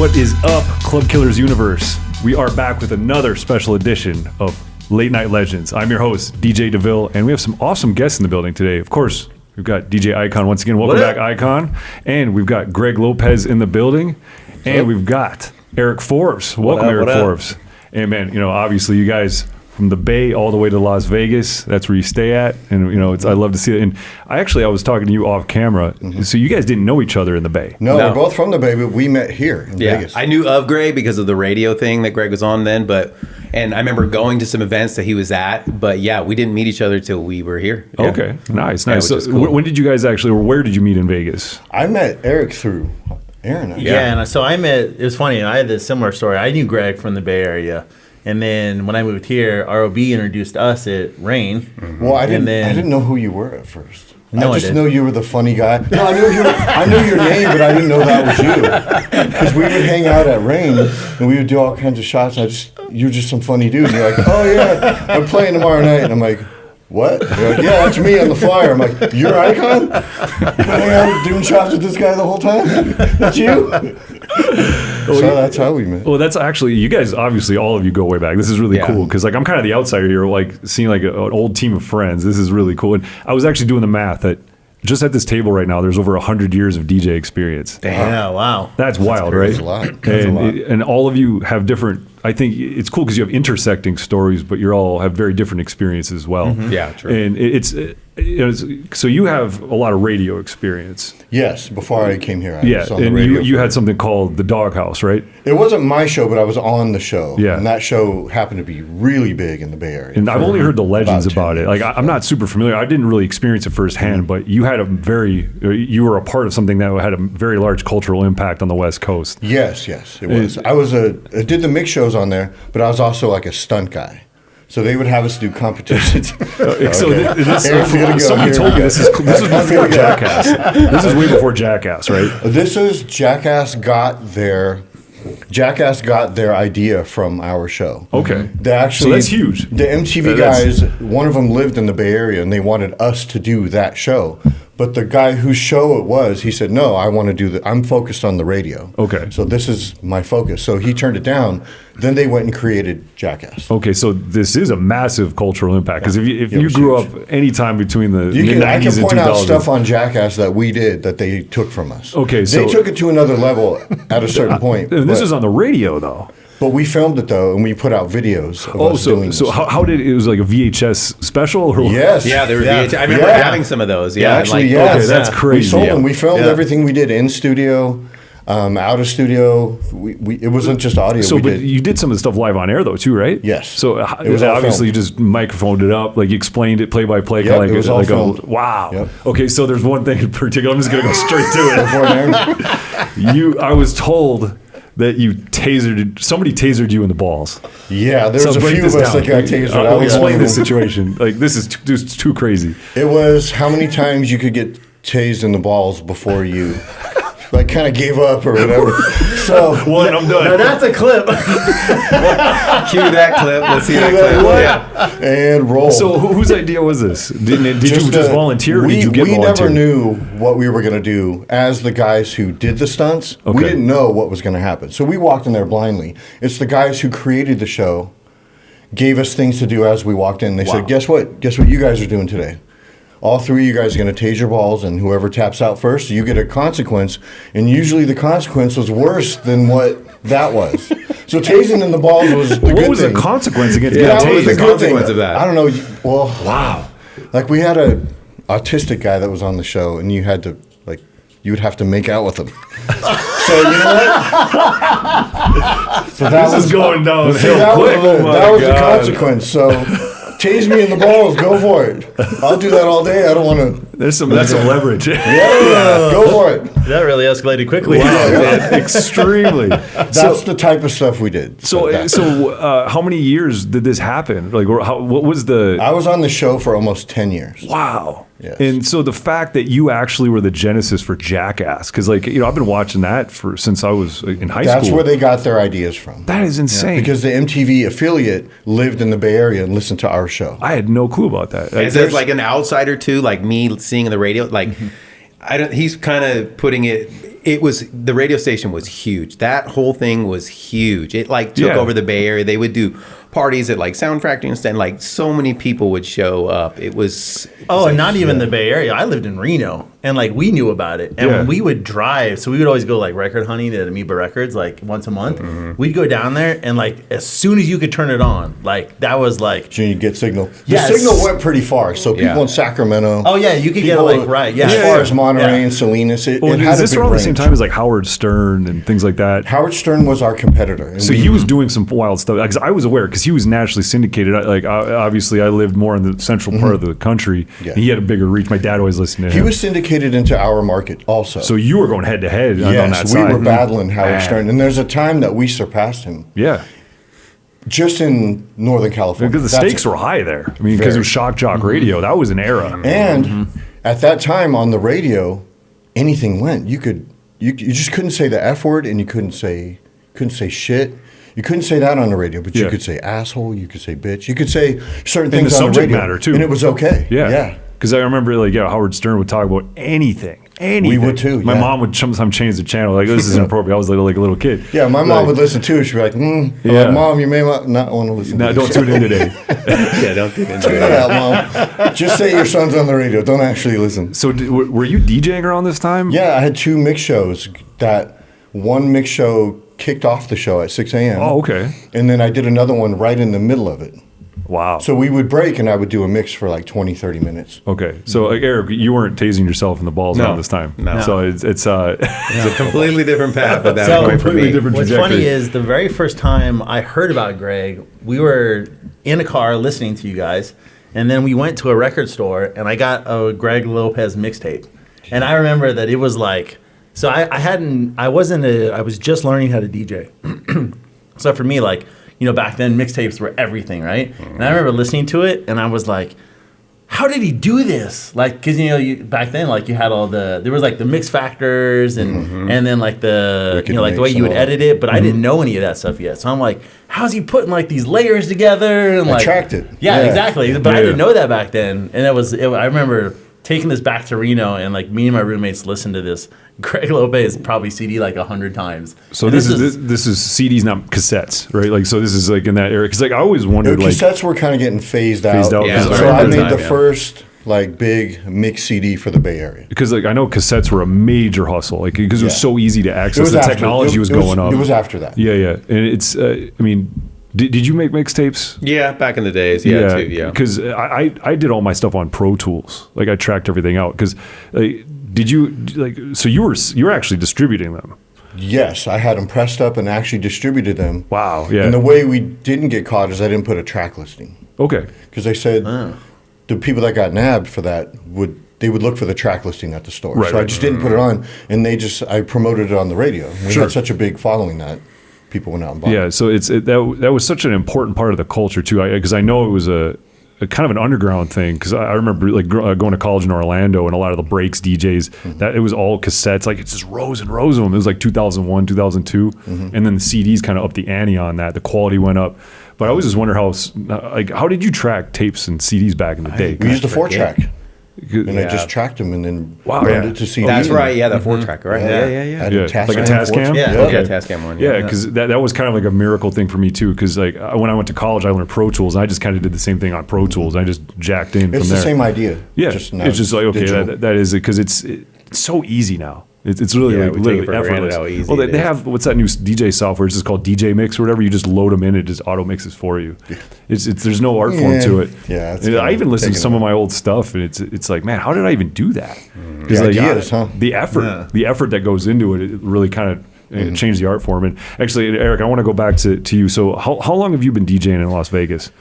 What is up, Club Killers Universe? We are back with another special edition of Late Night Legends. I'm your host, DJ DeVille, and we have some awesome guests in the building today. Of course, we've got DJ Icon once again. Welcome back, Icon. And we've got Greg Lopez in the building. And we've got Eric Forbes. Welcome, Eric Forbes. And man, obviously you guys from the Bay all the way to Las Vegas, that's where you stay at. And, I love to see it. And I was talking to you off camera. Mm-hmm. So you guys didn't know each other in the Bay. No, we're both from the Bay, but we met here in Vegas. I knew of Greg because of the radio thing that Greg was on then, and I remember going to some events that he was at, but we didn't meet each other till we were here. Yeah. Okay, nice. So cool. When did you guys where did you meet in Vegas? I met Eric through Aaron. And so I met, it was funny, I had this similar story. I knew Greg from the Bay Area. And then when I moved here, ROB introduced us at Rain. Mm-hmm. Well, I didn't know who you were at first. No, I just know you were the funny guy. No, I knew your name, but I didn't know that was you. Because we would hang out at Rain, and we would do all kinds of shots. You're just some funny dude. And you're like, oh yeah, I'm playing tomorrow night. And I'm like, what? You're like, yeah, that's me on the flyer. I'm like, you're Icon? You hang out doing shots with this guy the whole time? That's you? So that's how we met. Well, that's actually, you guys, obviously, all of you go way back. This is really cool because, I'm kind of the outsider here, seeing an old team of friends. This is really cool. And I was actually doing the math that just at this table right now, there's over 100 years of DJ experience. Damn. Yeah, wow. That's wild, right? That's a lot. That's a lot. And all of you have different, I think it's cool because you have intersecting stories, but you all have very different experiences as well. Mm-hmm. Yeah, true. And so you have a lot of radio experience. Yes, before I came here, I was on and the radio. You had something called The Doghouse, right? It wasn't my show, but I was on the show. Yeah. And that show happened to be really big in the Bay Area. And I've only heard the legends about it. I'm not super familiar. I didn't really experience it firsthand, but you had you were a part of something that had a very large cultural impact on the West Coast. Yes, it was. I did the mix shows on there, but I was also like a stunt guy. So they would have us do competitions. Somebody told me this is before Jackass. This is way before Jackass, right? This is Jackass got their idea from our show. Okay. So that's huge. The MTV guys, one of them lived in the Bay Area, and they wanted us to do that show. But the guy whose show it was, he said, no, I want to do I'm focused on the radio. Okay. So this is my focus. So he turned it down. Then they went and created Jackass. Okay, so this is a massive cultural impact. Because if you grew up any time between the mid-90s and 2000s. I can point out stuff on Jackass that we did that they took from us. Okay, so they took it to another level at a certain point. This is on the radio, though. But we filmed it, though, and we put out videos of us doing this. So how did it was like a VHS special? Or yes. Yeah, they were VHS. I remember having some of those. Yeah, actually, yes. Okay, that's crazy. We sold them. We filmed everything we did in studio, out of studio. It wasn't just audio. But you did some of the stuff live on air, though, too, right? Yes. So it was obviously you just microphoned it up, you explained it play by play. Yep, it was all filmed. Wow. Yep. Okay, so there's one thing in particular. I'm just going to go straight to it. I was told that somebody tasered you in the balls. Yeah, there was a few of us that got tasered. Explain this situation. This is too crazy. It was how many times you could get tased in the balls before you kind of gave up or whatever. So one, I'm done. Now that's a clip. Cue that clip. Let's see that clip. Yeah. And roll. So whose idea was this? Did you just volunteer or did you get volunteered? We never knew what we were going to do as the guys who did the stunts. Okay. We didn't know what was going to happen. So we walked in there blindly. It's the guys who created the show gave us things to do as we walked in. They said, guess what? Guess what you guys are doing today? All three of you guys are going to tase your balls, and whoever taps out first, you get a consequence. And usually the consequence was worse than what that was. So tasing in the balls was the good thing. What was the consequence against getting tased? What was the consequence of that? I don't know. Well, wow. We had an autistic guy that was on the show, and you had to, you would have to make out with him. So you know what? So that was going downhill quick. That was the consequence. So tase me in the balls. Go for it. I'll do that all day. I don't want to. That's some leverage. Yeah, go for it. That really escalated quickly. Wow, extremely. That's the type of stuff we did. So how many years did this happen? What was the? I was on the show for almost 10 years. Wow. Yes. And so the fact that you actually were the genesis for Jackass, because I've been watching that since I was in high school. That's where they got their ideas from. That is insane. Because the MTV affiliate lived in the Bay Area and listened to our show. I had no clue about that. As an outsider too, like me seeing the radio, he's kind of putting it it was, the radio station was huge. That whole thing was huge. It like took over the Bay Area. They would do parties at like Sound Factory and stuff. Like so many people would show up. It was and not even the Bay Area. I lived in Reno, and like we knew about it, and when we would drive, so we would always go like record hunting at Amoeba Records like once a month. We'd go down there, and like as soon as you could turn it on, like that was like you get signal. The signal went pretty far, so people in Sacramento. Oh yeah, you could get like as far as Monterey and Salinas. It had is this around the same time as like Howard Stern and things like that? Howard Stern was our competitor, so he was doing some wild stuff. Because I was aware, because he was nationally syndicated. Like obviously, I lived more in the central part of the country. And he had a bigger reach. My dad always listened to him. He was syndicated into our market also. So you were going head to head on that side. We were battling Howard Stern, and there's a time that we surpassed him. Yeah. Just in Northern California. Because the stakes were high there. I mean, because it was shock jock radio. That was an era. And at that time on the radio, anything went. You just couldn't say the F word, and you couldn't say shit. You couldn't say that on the radio, but you could say asshole, you could say bitch, you could say certain things on the radio. Matter too. And it was okay. Yeah. Because I remember Howard Stern would talk about anything. We would too. My mom would sometimes change the channel. Like, this is inappropriate. I was like a little kid. Yeah, my mom would listen too. She'd be like, like, Mom, you may not want to listen to this. Don't tune in today. Don't tune in today. Tune it out, Mom. Just say your son's on the radio. Don't actually listen. So were you DJing around this time? Yeah, I had 2 mix shows. That one mix show kicked off the show at 6 a.m. Oh, okay. And then I did another one right in the middle of it. Wow. So we would break, and I would do a mix for like 20, 30 minutes. Okay. So, Eric, you weren't tasing yourself in the balls around this time. No. So it's a completely different path at that point for me. What's funny is the very first time I heard about Greg, we were in a car listening to you guys, and then we went to a record store, and I got a Greg Lopez mixtape. And I remember that it was like, so I was just learning how to DJ. So for me, like, back then mixtapes were everything, right? And I remember listening to it, and I was like, how did he do this? Like, because back then, like, you had all there was like the mix factors and then like the like the way you would edit it, but I didn't know any of that stuff yet. So I'm like, how's he putting like these layers together and like attracted? Yeah, exactly. But I didn't know that back then, and I remember taking this back to Reno, and like me and my roommates listened to this Greg Lopez probably CD like 100 times. So this is CDs, not cassettes, right? Like, so this is like in that era, because like I always wondered, cassettes were kind of getting phased out. Yeah, so I made the first like big mix CD for the Bay Area. Because like I know cassettes were a major hustle, like because it was so easy to access. The technology was going up. It was after that. Yeah, and it's I mean. Did you make mixtapes? Yeah, back in the days. Yeah, too. Yeah. Because I did all my stuff on Pro Tools. Like I tracked everything out. Because did you like? So you were actually distributing them. Yes, I had them pressed up and actually distributed them. Wow. Yeah. And the way we didn't get caught is I didn't put a track listing. Okay. Because they said the people that got nabbed for that would look for the track listing at the store. Right, so I just didn't put it on, and I promoted it on the radio. We had such a big following that people went out and bought. Yeah, so that was such an important part of the culture too, because I know it was a kind of an underground thing. Because I remember like going to college in Orlando, and a lot of the breaks DJs that it was all cassettes, like it's just rows and rows of them. It was like 2001, 2002, and then the CDs kind of upped the ante on that. The quality went up. But I always just wonder how did you track tapes and CDs back in the day? We used a 4-track. And I just tracked them and then burned it to CD. That's right. Yeah, the 4-track, right? Yeah. Like a Tascam? Yeah, Tascam one. Yeah, because that was kind of like a miracle thing for me too. Because like when I went to college, I learned Pro Tools, and I just kind of did the same thing on Pro Tools. I just jacked in from there. It's the same idea. Yeah, it's just like, okay, that is it, because it's so easy now. It's really like literally effortless. Well, they have what's that new DJ software? It's just called DJ Mix or whatever. You just load them in, it just auto mixes for you. It's there's no art form to it. Yeah, I even listen to some of my old stuff, and it's like, man, how did I even do that? The effort that goes into it really kind of changed the art form. And actually, Eric, I want to go back to you. So how long have you been DJing in Las Vegas?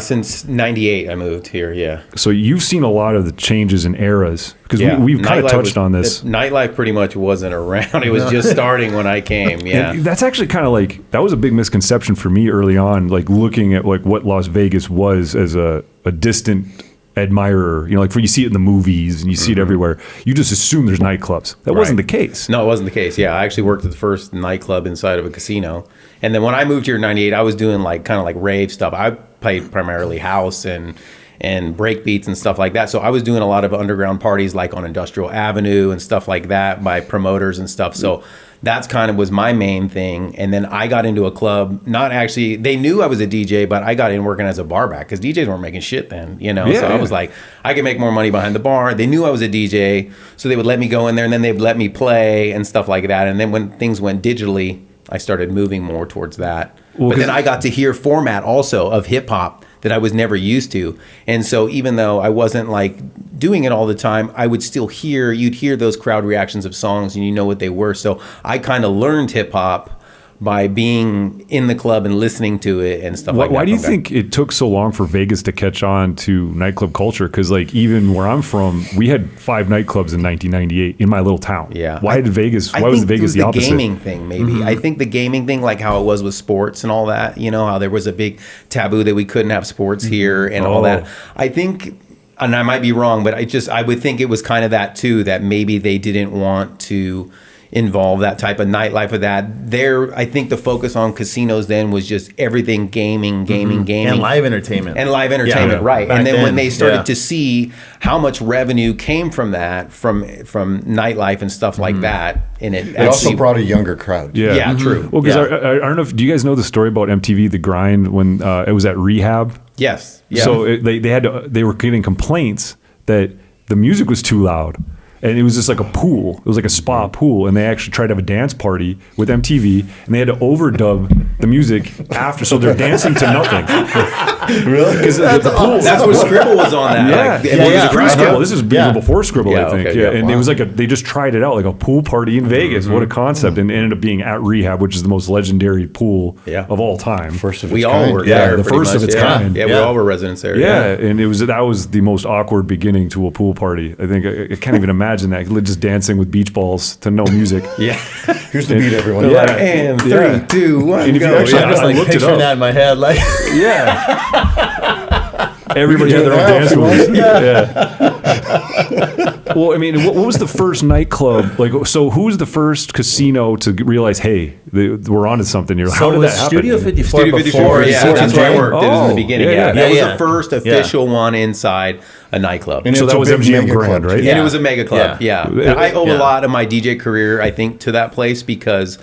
Since '98, I moved here. Yeah. So you've seen a lot of the changes in eras, because we've kind of touched on this. Nightlife pretty much wasn't around. It was just starting when I came. Yeah. And that's actually kind of like, that was a big misconception for me early on, like looking at like what Las Vegas was as a distant admirer, like when you see it in the movies and you see it everywhere, you just assume there's nightclubs. That wasn't the case. No, it wasn't the case. Yeah, I actually worked at the first nightclub inside of a casino, and then when I moved here in '98, I was doing like kind of like rave stuff. I played primarily house and and break beats and stuff like that. So I was doing a lot of underground parties like on Industrial Avenue and stuff like that by promoters and stuff. So that's kind of was my main thing. And then I got into a club, not actually, they knew I was a DJ, but I got in working as a bar back because DJs weren't making shit then, you know? So I was like, I could make more money behind the bar. They knew I was a DJ, so they would let me go in there and then they'd let me play and stuff like that. And then when things went digitally, I started moving more towards that. Well, but then I got to hear format also of hip hop that I was never used to. And so even though I wasn't like doing it all the time, I would still you'd hear those crowd reactions of songs and you know what they were. So I kind of learned hip hop by being in the club and listening to it and stuff like that. Why do you think it took so long for Vegas to catch on to nightclub culture? Because like even where I'm from, we had 5 nightclubs in 1998 in my little town. Yeah. Why was Vegas the opposite? The gaming thing, maybe. I think the gaming thing, like how it was with sports and all that, you know, how there was a big taboo that we couldn't have sports here and all that. I think, and I might be wrong, but I would think it was kind of that too, that maybe they didn't want to involve that type of nightlife of that. I think the focus on casinos then was just everything gaming. And live entertainment. Right. Back and then when they started yeah. to see how much revenue came from that, from nightlife and stuff like that, and it also brought a younger crowd. Yeah, true. Well, because I don't know do you guys know the story about MTV The Grind when it was at Rehab? Yes. Yeah. So they were getting complaints that the music was too loud. And it was just like a pool. It was like a spa pool. And they actually tried to have a dance party with MTV. And they had to overdub the music after. So they're dancing to nothing. Really? Because the pool. That's where Scribble was on that. Yeah. Pre-Scribble. This is before Scribble, Yeah, I think. okay, Yeah. yeah. And it was like they just tried it out, like a pool party in Vegas. What a concept. And it ended up being at Rehab, which is the most legendary pool of all time. First of its We all kind. were there. the first of its kind. Yeah, we all were residents there. Yeah, and that was the most awkward beginning to a pool party. I think I can't even imagine that. Just dancing with beach balls to no music. Yeah. Here's the beat, everyone. Yeah. And 3, 2, 1, And if you go. actually- I'm just like I looked it picturing up. that in my head, like Everybody had their own Yeah. dance moves. Yeah. Well, I mean, what was the first nightclub? Like, so who was the first casino to realize, hey, we're onto something? You're like, so how did was that happen? Studio 54 Studio 54, before? yeah, that's where I worked. It was in the beginning. yeah. That was Yeah. the first official one inside a nightclub. And So it's that a was big MGM mega Grand, club, right? too. And it was a mega club. Yeah. And I owe a Yeah. lot of my DJ career, I think, to that place because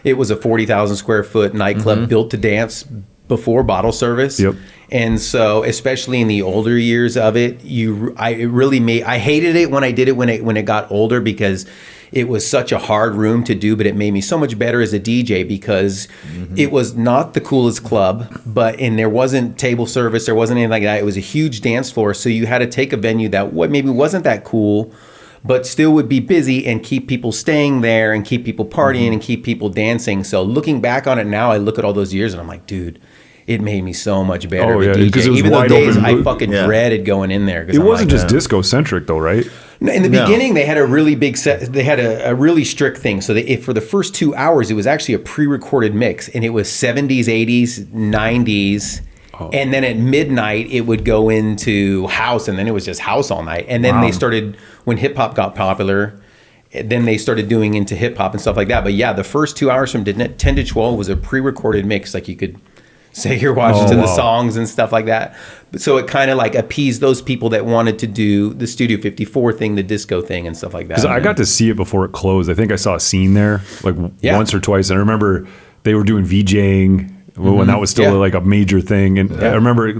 it was a 40,000 square foot nightclub built to dance before bottle service. Yep. And so, especially in the older years of it, I hated it when I did it when it got older because it was such a hard room to do, but it made me so much better as a DJ because it was not the coolest club, and there wasn't table service, there wasn't anything like that. It was a huge dance floor, so you had to take a venue that maybe wasn't that cool, but still would be busy and keep people staying there and keep people partying and keep people dancing. So looking back on it now, I look at all those years and I'm like, dude, it made me so much better Oh, of a yeah, DJ. because it was Even though wide days open I booth. fucking dreaded going in there. It wasn't just disco centric, though, right? In the beginning, they had a really big set. They had a really strict thing. So for the first 2 hours, it was actually a pre-recorded mix, and it was 70s, 80s, 90s. And then at midnight, it would go into house, and then it was just house all night. And then they started, when hip hop got popular, then they started doing into hip hop and stuff like that. But yeah, the first 2 hours from 10 to 12 was a pre-recorded mix. Like you could say your watches to the songs and stuff like that. So it kind of like appeased those people that wanted to do the Studio 54 thing, the disco thing and stuff like that. Because I got to see it before it closed. I think I saw a scene there like once or twice. And I remember they were doing VJing when that was still like a major thing. And I remember,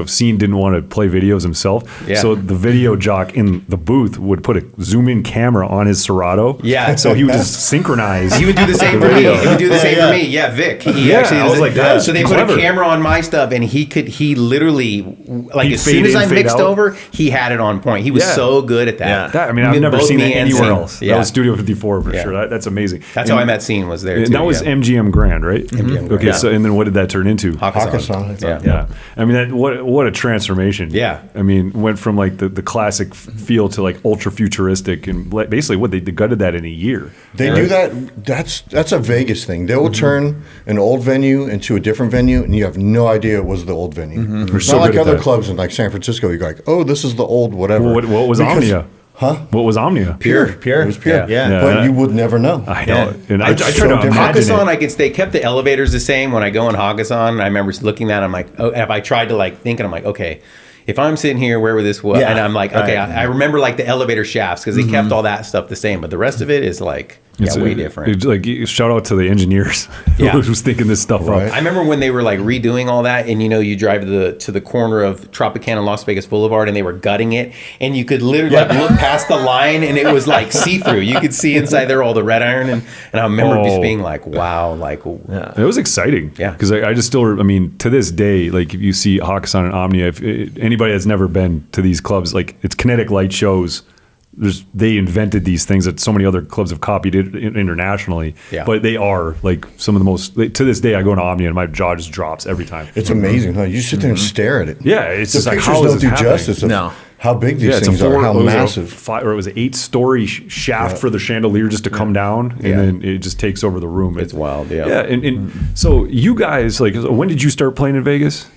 Scene didn't want to play videos himself. Yeah. So the video jock in the booth would put a zoom in camera on his Serato. Yeah. So he would just synchronize. He would do the same for me. He would do the same for me. Yeah, Vic. He actually I was like, so they put a camera on my stuff and he literally, like He'd as soon as fade I in, fade mixed out. over, he had it on point. He was so good at that. I've never Both seen me it and anywhere Scene. else. Yeah. That was Studio 54 for sure. That's amazing. That's how I met Scene was there too. And that was MGM Grand, right? MGM Grand. Okay, so and then what did that turn into? Hakkasan. Yeah. I mean, what a transformation. Yeah. I mean, went from like the classic feel to like ultra futuristic, and basically they gutted that in a year. They do that. That's a Vegas thing. They will turn an old venue into a different venue, and you have no idea it was the old venue. It's so not like good at other that. clubs in like San Francisco. You go like, oh, this is the old whatever. Well, what was Omnia? Huh? What was Omnia? Pure. Pure. It was pure. Yeah. But you would never know. I know. And I It's try so to different. imagine Hakkasan, it. they kept the elevators the same when I go in Hakkasan. I remember looking at it, I'm like, oh, if I tried to like think, and I'm like, okay, if I'm sitting here, where would this? Yeah. And I'm like, okay, I remember like the elevator shafts because they kept all that stuff the same, but the rest of it is like way different. It's like shout out to the engineers who was thinking this stuff up. I remember when they were like redoing all that, and you drive to the corner of Tropicana and Las Vegas Boulevard, and they were gutting it, and you could literally like look past the line, and it was like see through. You could see inside there all the red iron, and I remember just being like, wow, like it was exciting. Yeah, because I just still, I mean, to this day, like if you see Hakkasan and Omnia, if anybody that's never been to these clubs, like it's kinetic light shows. They invented these things that so many other clubs have copied it internationally, but they are like some of the most. To this day, I go to Omnia and my jaw just drops every time. It's amazing, huh? You sit there and stare at it. Yeah, it's the just like, pictures how don't is do this happening? justice of how big these things it are, how was massive. It was an 8-story shaft for the chandelier just to come down, and then it just takes over the room. It's wild, Yeah, and so you guys, like, when did you start playing in Vegas?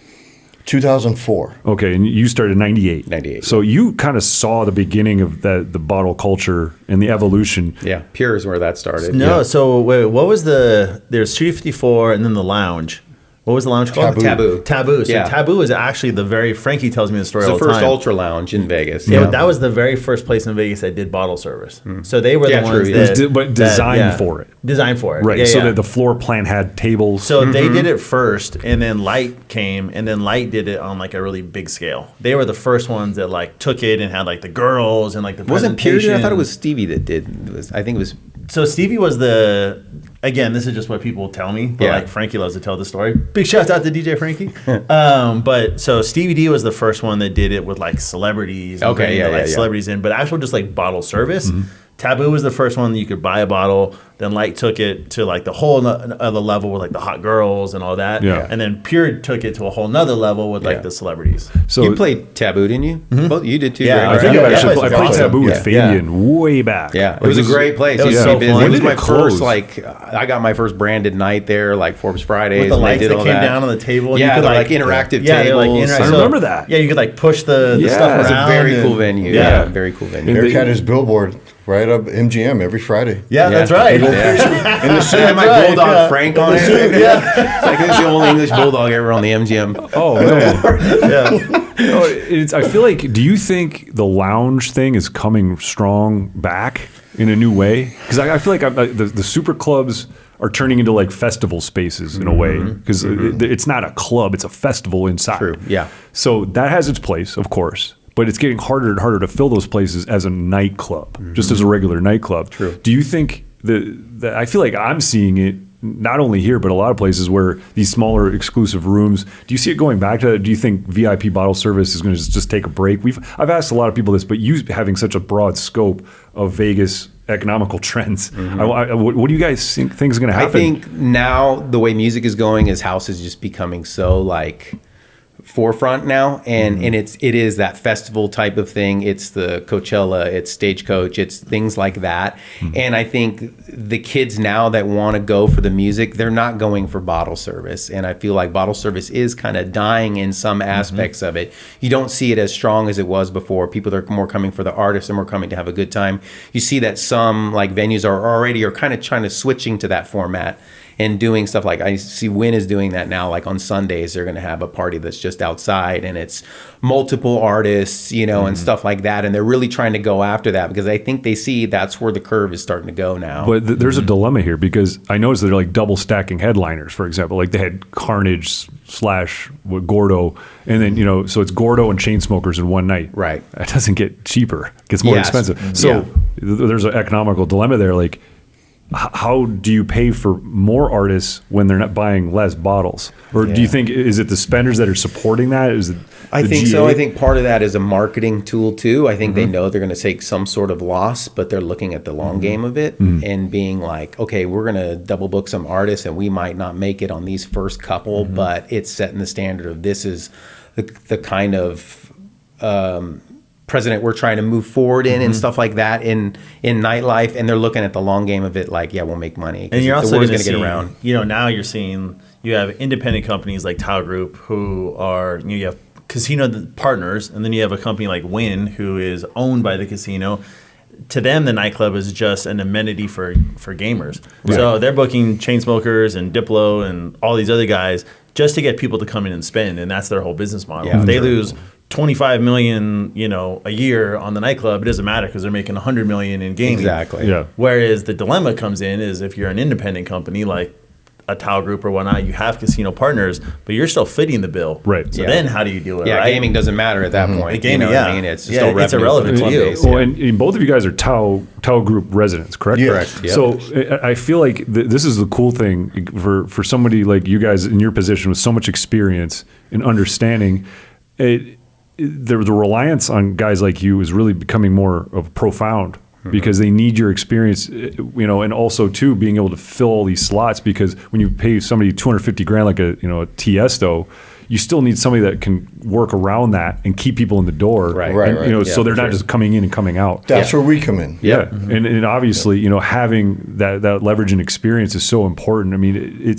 2004. Okay, and you started in 98. 98. So you kind of saw the beginning of the bottle culture and the evolution. Yeah, Pure is where that started. No, so wait, what was there's Street 54 and then the lounge. What was the lounge called? Taboo. So Taboo is actually the Frankie tells me the story all It's the the first time. ultra lounge in Vegas. Yeah, that was the very first place in Vegas that did bottle service. So they were the ones that... But designed for it. Designed for it. Right, Yeah, so that the floor plan had tables. So they did it first, and then Light came, and then Light did it on like a really big scale. They were the first ones that like took it and had like the girls and like the Wasn't presentation. Pure? I thought it was Stevie that did. I think it was... So Stevie was the... Again, this is just what people tell me, but like Frankie loves to tell the story. Big shout out to DJ Frankie. But so Stevie D was the first one that did it with like celebrities. Celebrities in, but actual just like bottle service. Taboo was the first one that you could buy a bottle. Then Light took it to like the whole other level with like the hot girls and all that. Yeah. And then Pure took it to a whole nother level with like the celebrities. So you played Taboo, didn't you? Both you did too. Yeah, Greg, I think right? I played Taboo with Fabian way back. Yeah, it was a great place. It was so fun. It When was did my it close? first, like, I got my first branded night there, like Forbes Fridays. With the and lights they did that all came down on the table. Yeah, you could they're like interactive they're like tables. interactive. I remember that. Yeah, you could like push the stuff around. It was a very cool and- venue. Yeah. Yeah, very cool venue. Eric had his billboard right up MGM every Friday. Yeah, that's right. In the I suit. had my right, bulldog yeah. Frank on it. Yeah. It's like this is the only English bulldog ever on the MGM. Oh, man. Yeah. I feel like, do you think the lounge thing is coming strong back in a new way? Because I feel like the super clubs are turning into like festival spaces in a way, because it's not a club, it's a festival inside. True, yeah. So that has its place, of course, but it's getting harder and harder to fill those places as a nightclub, just as a regular nightclub. True. Do you think I feel like I'm seeing it not only here, but a lot of places where these smaller exclusive rooms, do you see it going back to that? Do you think VIP bottle service is going to just take a break? I've asked a lot of people this, but you having such a broad scope of Vegas economical trends, what do you guys think is going to happen? I think now the way music is going is house is just becoming so like forefront now, and it is that festival type of thing. It's the Coachella, it's Stagecoach, it's things like that. And I think the kids now that want to go for the music, they're not going for bottle service, and I feel like bottle service is kind of dying in some aspects of it. You don't see it as strong as it was before. People are more coming for the artists and more coming to have a good time. You see that some like venues are kind of trying to switching to that format and doing stuff like I see Win is doing that now. Like on Sundays, they're going to have a party that's just outside and it's multiple artists, and stuff like that. And they're really trying to go after that because I think they see that's where the curve is starting to go now. But there's a dilemma here because I noticed that they're like double stacking headliners, for example. Like they had Carnage / Gordo, and then, so it's Gordo and Chainsmokers in one night. Right. That doesn't get cheaper. It gets more expensive. So there's an economical dilemma there. Like, how do you pay for more artists when they're not buying less bottles? Or do you think, is it the spenders that are supporting that? Is it I think GA? so. I think part of that is a marketing tool too. I think they know they're going to take some sort of loss, but they're looking at the long game of it and being like, okay, we're going to double book some artists and we might not make it on these first couple, but it's setting the standard of this is the kind of president we're trying to move forward in and stuff like that in nightlife, and they're looking at the long game of it like, yeah, we'll make money. And you're also going to get around. Now you're seeing, you have independent companies like Tao Group who are, you have casino partners, and then you have a company like Win who is owned by the casino. To them, the nightclub is just an amenity for gamers. Right. So they're booking Chainsmokers and Diplo and all these other guys just to get people to come in and spend, and that's their whole business model. Yeah, if they lose $25 million, a year on the nightclub, it doesn't matter because they're making $100 million in gaming. Exactly. Yeah. Whereas the dilemma comes in is if you're an independent company like a Tao Group or whatnot, you have casino partners, but you're still fitting the bill. Right. So then how do you deal with it? Yeah, Right? gaming doesn't matter at that point. Gaming, you know what I mean? It's still it's revenue irrelevant for the to club you. base, Well, and both of you guys are Tao Group residents, correct? Yes. Correct. Yep. So I feel like this is the cool thing for somebody like you guys in your position with so much experience and understanding. The reliance on guys like you is really becoming more of profound because they need your experience, and also too being able to fill all these slots, because when you pay somebody $250,000 like a Tiesto, you still need somebody that can work around that and keep people in the door. Right. And, Right. so they're not just coming in and coming out. That's where we come in. Yeah, and obviously, having that leverage and experience is so important. I mean,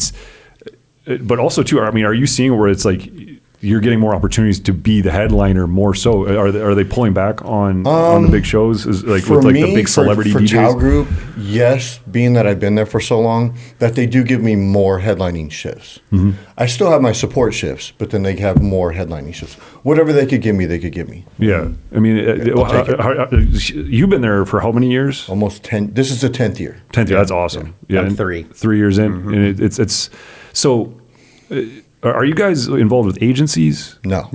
but also too. I mean, are you seeing where it's like you're getting more opportunities to be the headliner more so? Are they pulling back on the big shows, with the big celebrity for DJs? Tao Group, yes, being that I've been there for so long, that they do give me more headlining shifts. Mm-hmm. I still have my support shifts, but then they have more headlining shifts. Whatever they could give me, they could give me. Yeah, I mean, you've been there for how many years? Almost 10. This is the 10th year. 10th year. That's awesome. Yeah, I'm and 3. 3 years in, and it's so. Are you guys involved with agencies? No.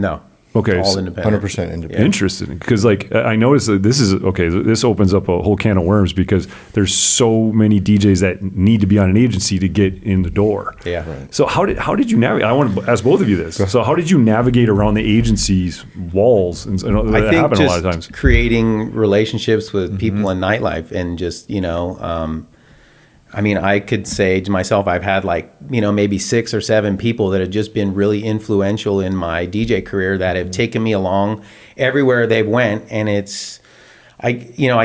Okay, All so- independent. 100% independent. Interesting, because I noticed that this is okay. This opens up a whole can of worms because there's so many DJs that need to be on an agency to get in the door. Yeah. Right. So how did you navigate? I want to ask both of you this. So how did you navigate around the agency's walls? And that I think happen a just lot of times. creating relationships with people in nightlife and just, I could say to myself, I've had maybe 6 or 7 people that have just been really influential in my DJ career that have taken me along everywhere they've went. And I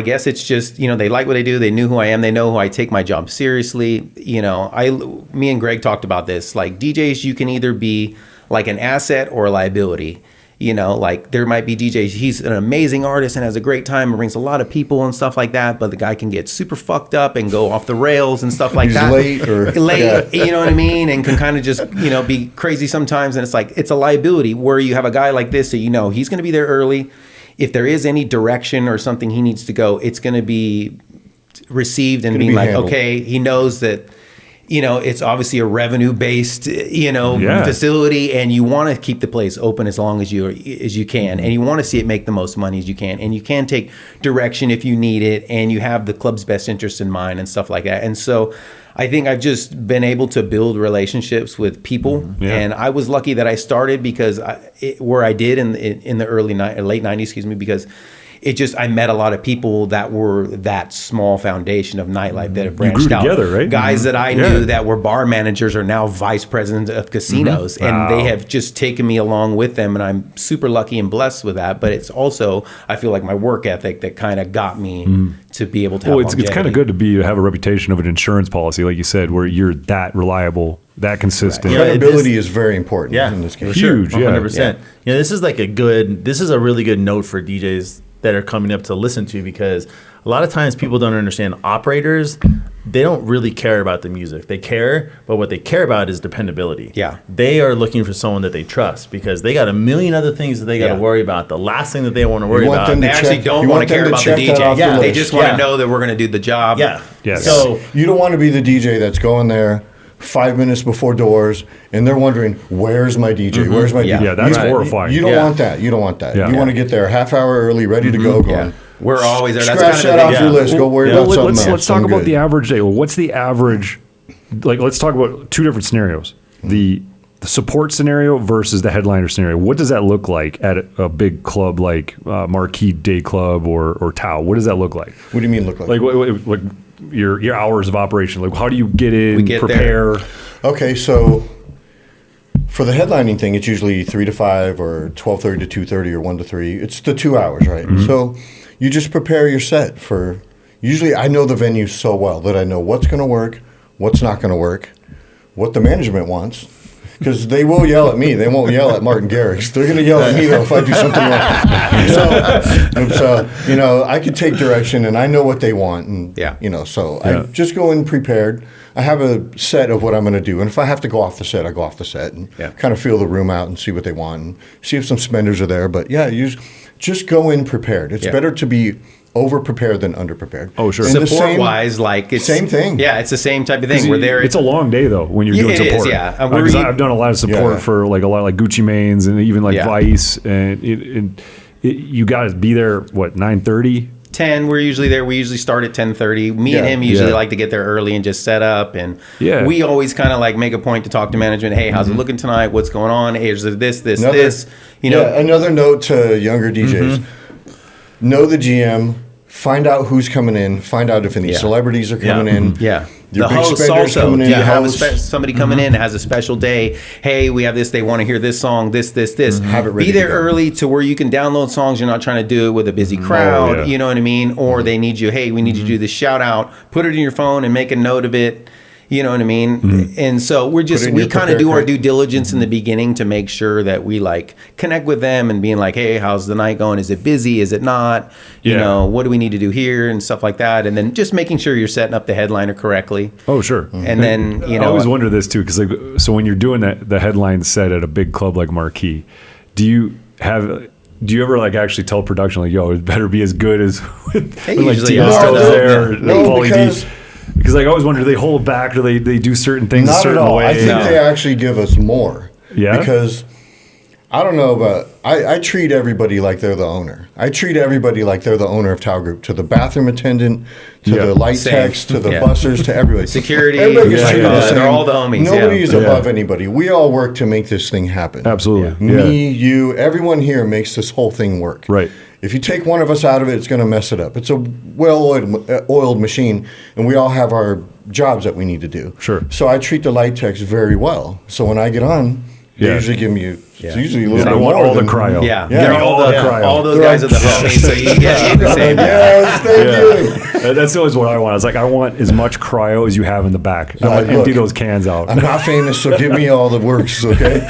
guess it's just, they like what they do. They knew who I am. They know who I take my job seriously. Me and Greg talked about this, like DJs, you can either be like an asset or a liability. There might be DJs, he's an amazing artist and has a great time and brings a lot of people and stuff like that, but the guy can get super fucked up and go off the rails and stuff like He's that. late, you know what I mean? And can kind of just, be crazy sometimes. And it's like, it's a liability where you have a guy like this, so he's going to be there early. If there is any direction or something he needs to go, it's going to be received and being like, handled. okay, he knows that, it's obviously a revenue-based, facility, and you want to keep the place open as long as you can, and you want to see it make the most money as you can, and you can take direction if you need it, and you have the club's best interest in mind and stuff like that. And so I think I've just been able to build relationships with people, and I was lucky that I started because where I did in the late 90s, because I met a lot of people that were that small foundation of nightlife that have branched out. Together, right? Guys that I knew that were bar managers are now vice presidents of casinos, and they have just taken me along with them, and I'm super lucky and blessed with that. But it's also, I feel like my work ethic that kind of got me to be able to have Well, it's kind of good to have a reputation of an insurance policy, like you said, where you're that reliable, that consistent. Yeah, Credibility is very important in this case. Huge, Sure, 100%. yeah. This is this is a really good note for DJs that are coming up to listen to, because a lot of times people don't understand operators. They don't really care about the music. They care, but what they care about is dependability. Yeah. They are looking for someone that they trust because they got a million other things that they got to worry about. The last thing that they want to worry about. They actually don't want to care about the DJ. Yeah. They just want to know that we're going to do the job. Yeah. Yes. So You don't want to be the DJ that's going there 5 minutes before doors, and they're wondering, "Where's my DJ? Where's my DJ?" Yeah, that's horrifying. You don't want that. You don't want that. Yeah. You want to get there a half hour early, ready to go. Going, We're always there. That's scratch kind that of off your list. Go worry about something else. Let's talk I'm about good. the average day. Well, what's the average? Let's talk about 2 different scenarios. The support scenario versus the headliner scenario. What does that look like at a big club like Marquee Day Club or Tao? What does that look like? What do you mean look like? Like your hours of operation. Like, how do you get in, get prepare? there. Okay, so for the headlining thing, it's usually 3 to 5 or 12:30 to 2:30 or 1 to 3. It's the 2 hours, right? So you just prepare your set for. Usually, I know the venue so well that I know what's going to work, what's not going to work, what the management wants, because they will yell at me. They won't yell at Martin Garrix. They're going to yell at me though if I do something wrong. So you know, I could take direction, and I know what they want, and you know, so I just go in prepared. I have a set of what I'm going to do, and if I have to go off the set, I go off the set and kind of feel the room out and see what they want, and see if some spenders are there. But yeah, you just go in prepared. It's better to be over-prepared than under-prepared. Oh, sure. Support-wise, like it's... Same thing. Yeah, it's the same type of thing. We're there... It's a long day, though, when you're doing support. It is, yeah. Because I've done a lot of support for like a lot like Gucci Manes and even like Vice, and you got to be there, what, 9:30? 10, we're usually there. We usually start at 10:30. Me and him usually like to get there early and just set up. And we always kind of like make a point to talk to management. Hey, how's it looking tonight? What's going on? Hey, is there this. You know, another note to younger DJs: know the GM. Find out who's coming in. Find out if any celebrities are coming in. The host also. Coming in, have somebody coming in that has a special day. Hey, we have this. They want to hear this song. This. Have it ready. Be there early to where you can download songs. You're not trying to do it with a busy crowd. You know what I mean? Or they need you. Hey, we need you to do this shout out. Put it in your phone and make a note of it. You know what I mean? And so we kind of do our due diligence in the beginning to make sure that we like connect with them and being like, hey, how's the night going? Is it busy? Is it not? You know, what do we need to do here and stuff like that? And then just making sure you're setting up the headliner correctly. Oh, sure. And then, you know. I always wonder this too, because like, so when you're doing the headline set at a big club like Marquee, do you ever like actually tell production like, yo, it better be as good as when like Tiesto's there or Pauly D? Because like, I always wonder, do they hold back or they do certain things a certain way? I think they actually give us more. Yeah. Because I don't know, but I treat everybody like they're the owner. I treat everybody like they're the owner of Tao Group. To the bathroom attendant, to the light techs, to the bussers, to everybody. Security. Everybody gets treated the same. They're all the homies. Nobody is above anybody. We all work to make this thing happen. Absolutely. Me, you, everyone here makes this whole thing work. Right. If you take one of us out of it, it's going to mess it up. It's a well-oiled machine, and we all have our jobs that we need to do. Sure. So I treat the light techs very well. So when I get on, they usually give me it's usually a little bit more. All the cryo. All those guys are the homies, so you get the same. Yes, thank you. That's always what I want. It's like, I want as much cryo as you have in the back. I want to empty those cans out. I'm not famous, so give me all the works, okay?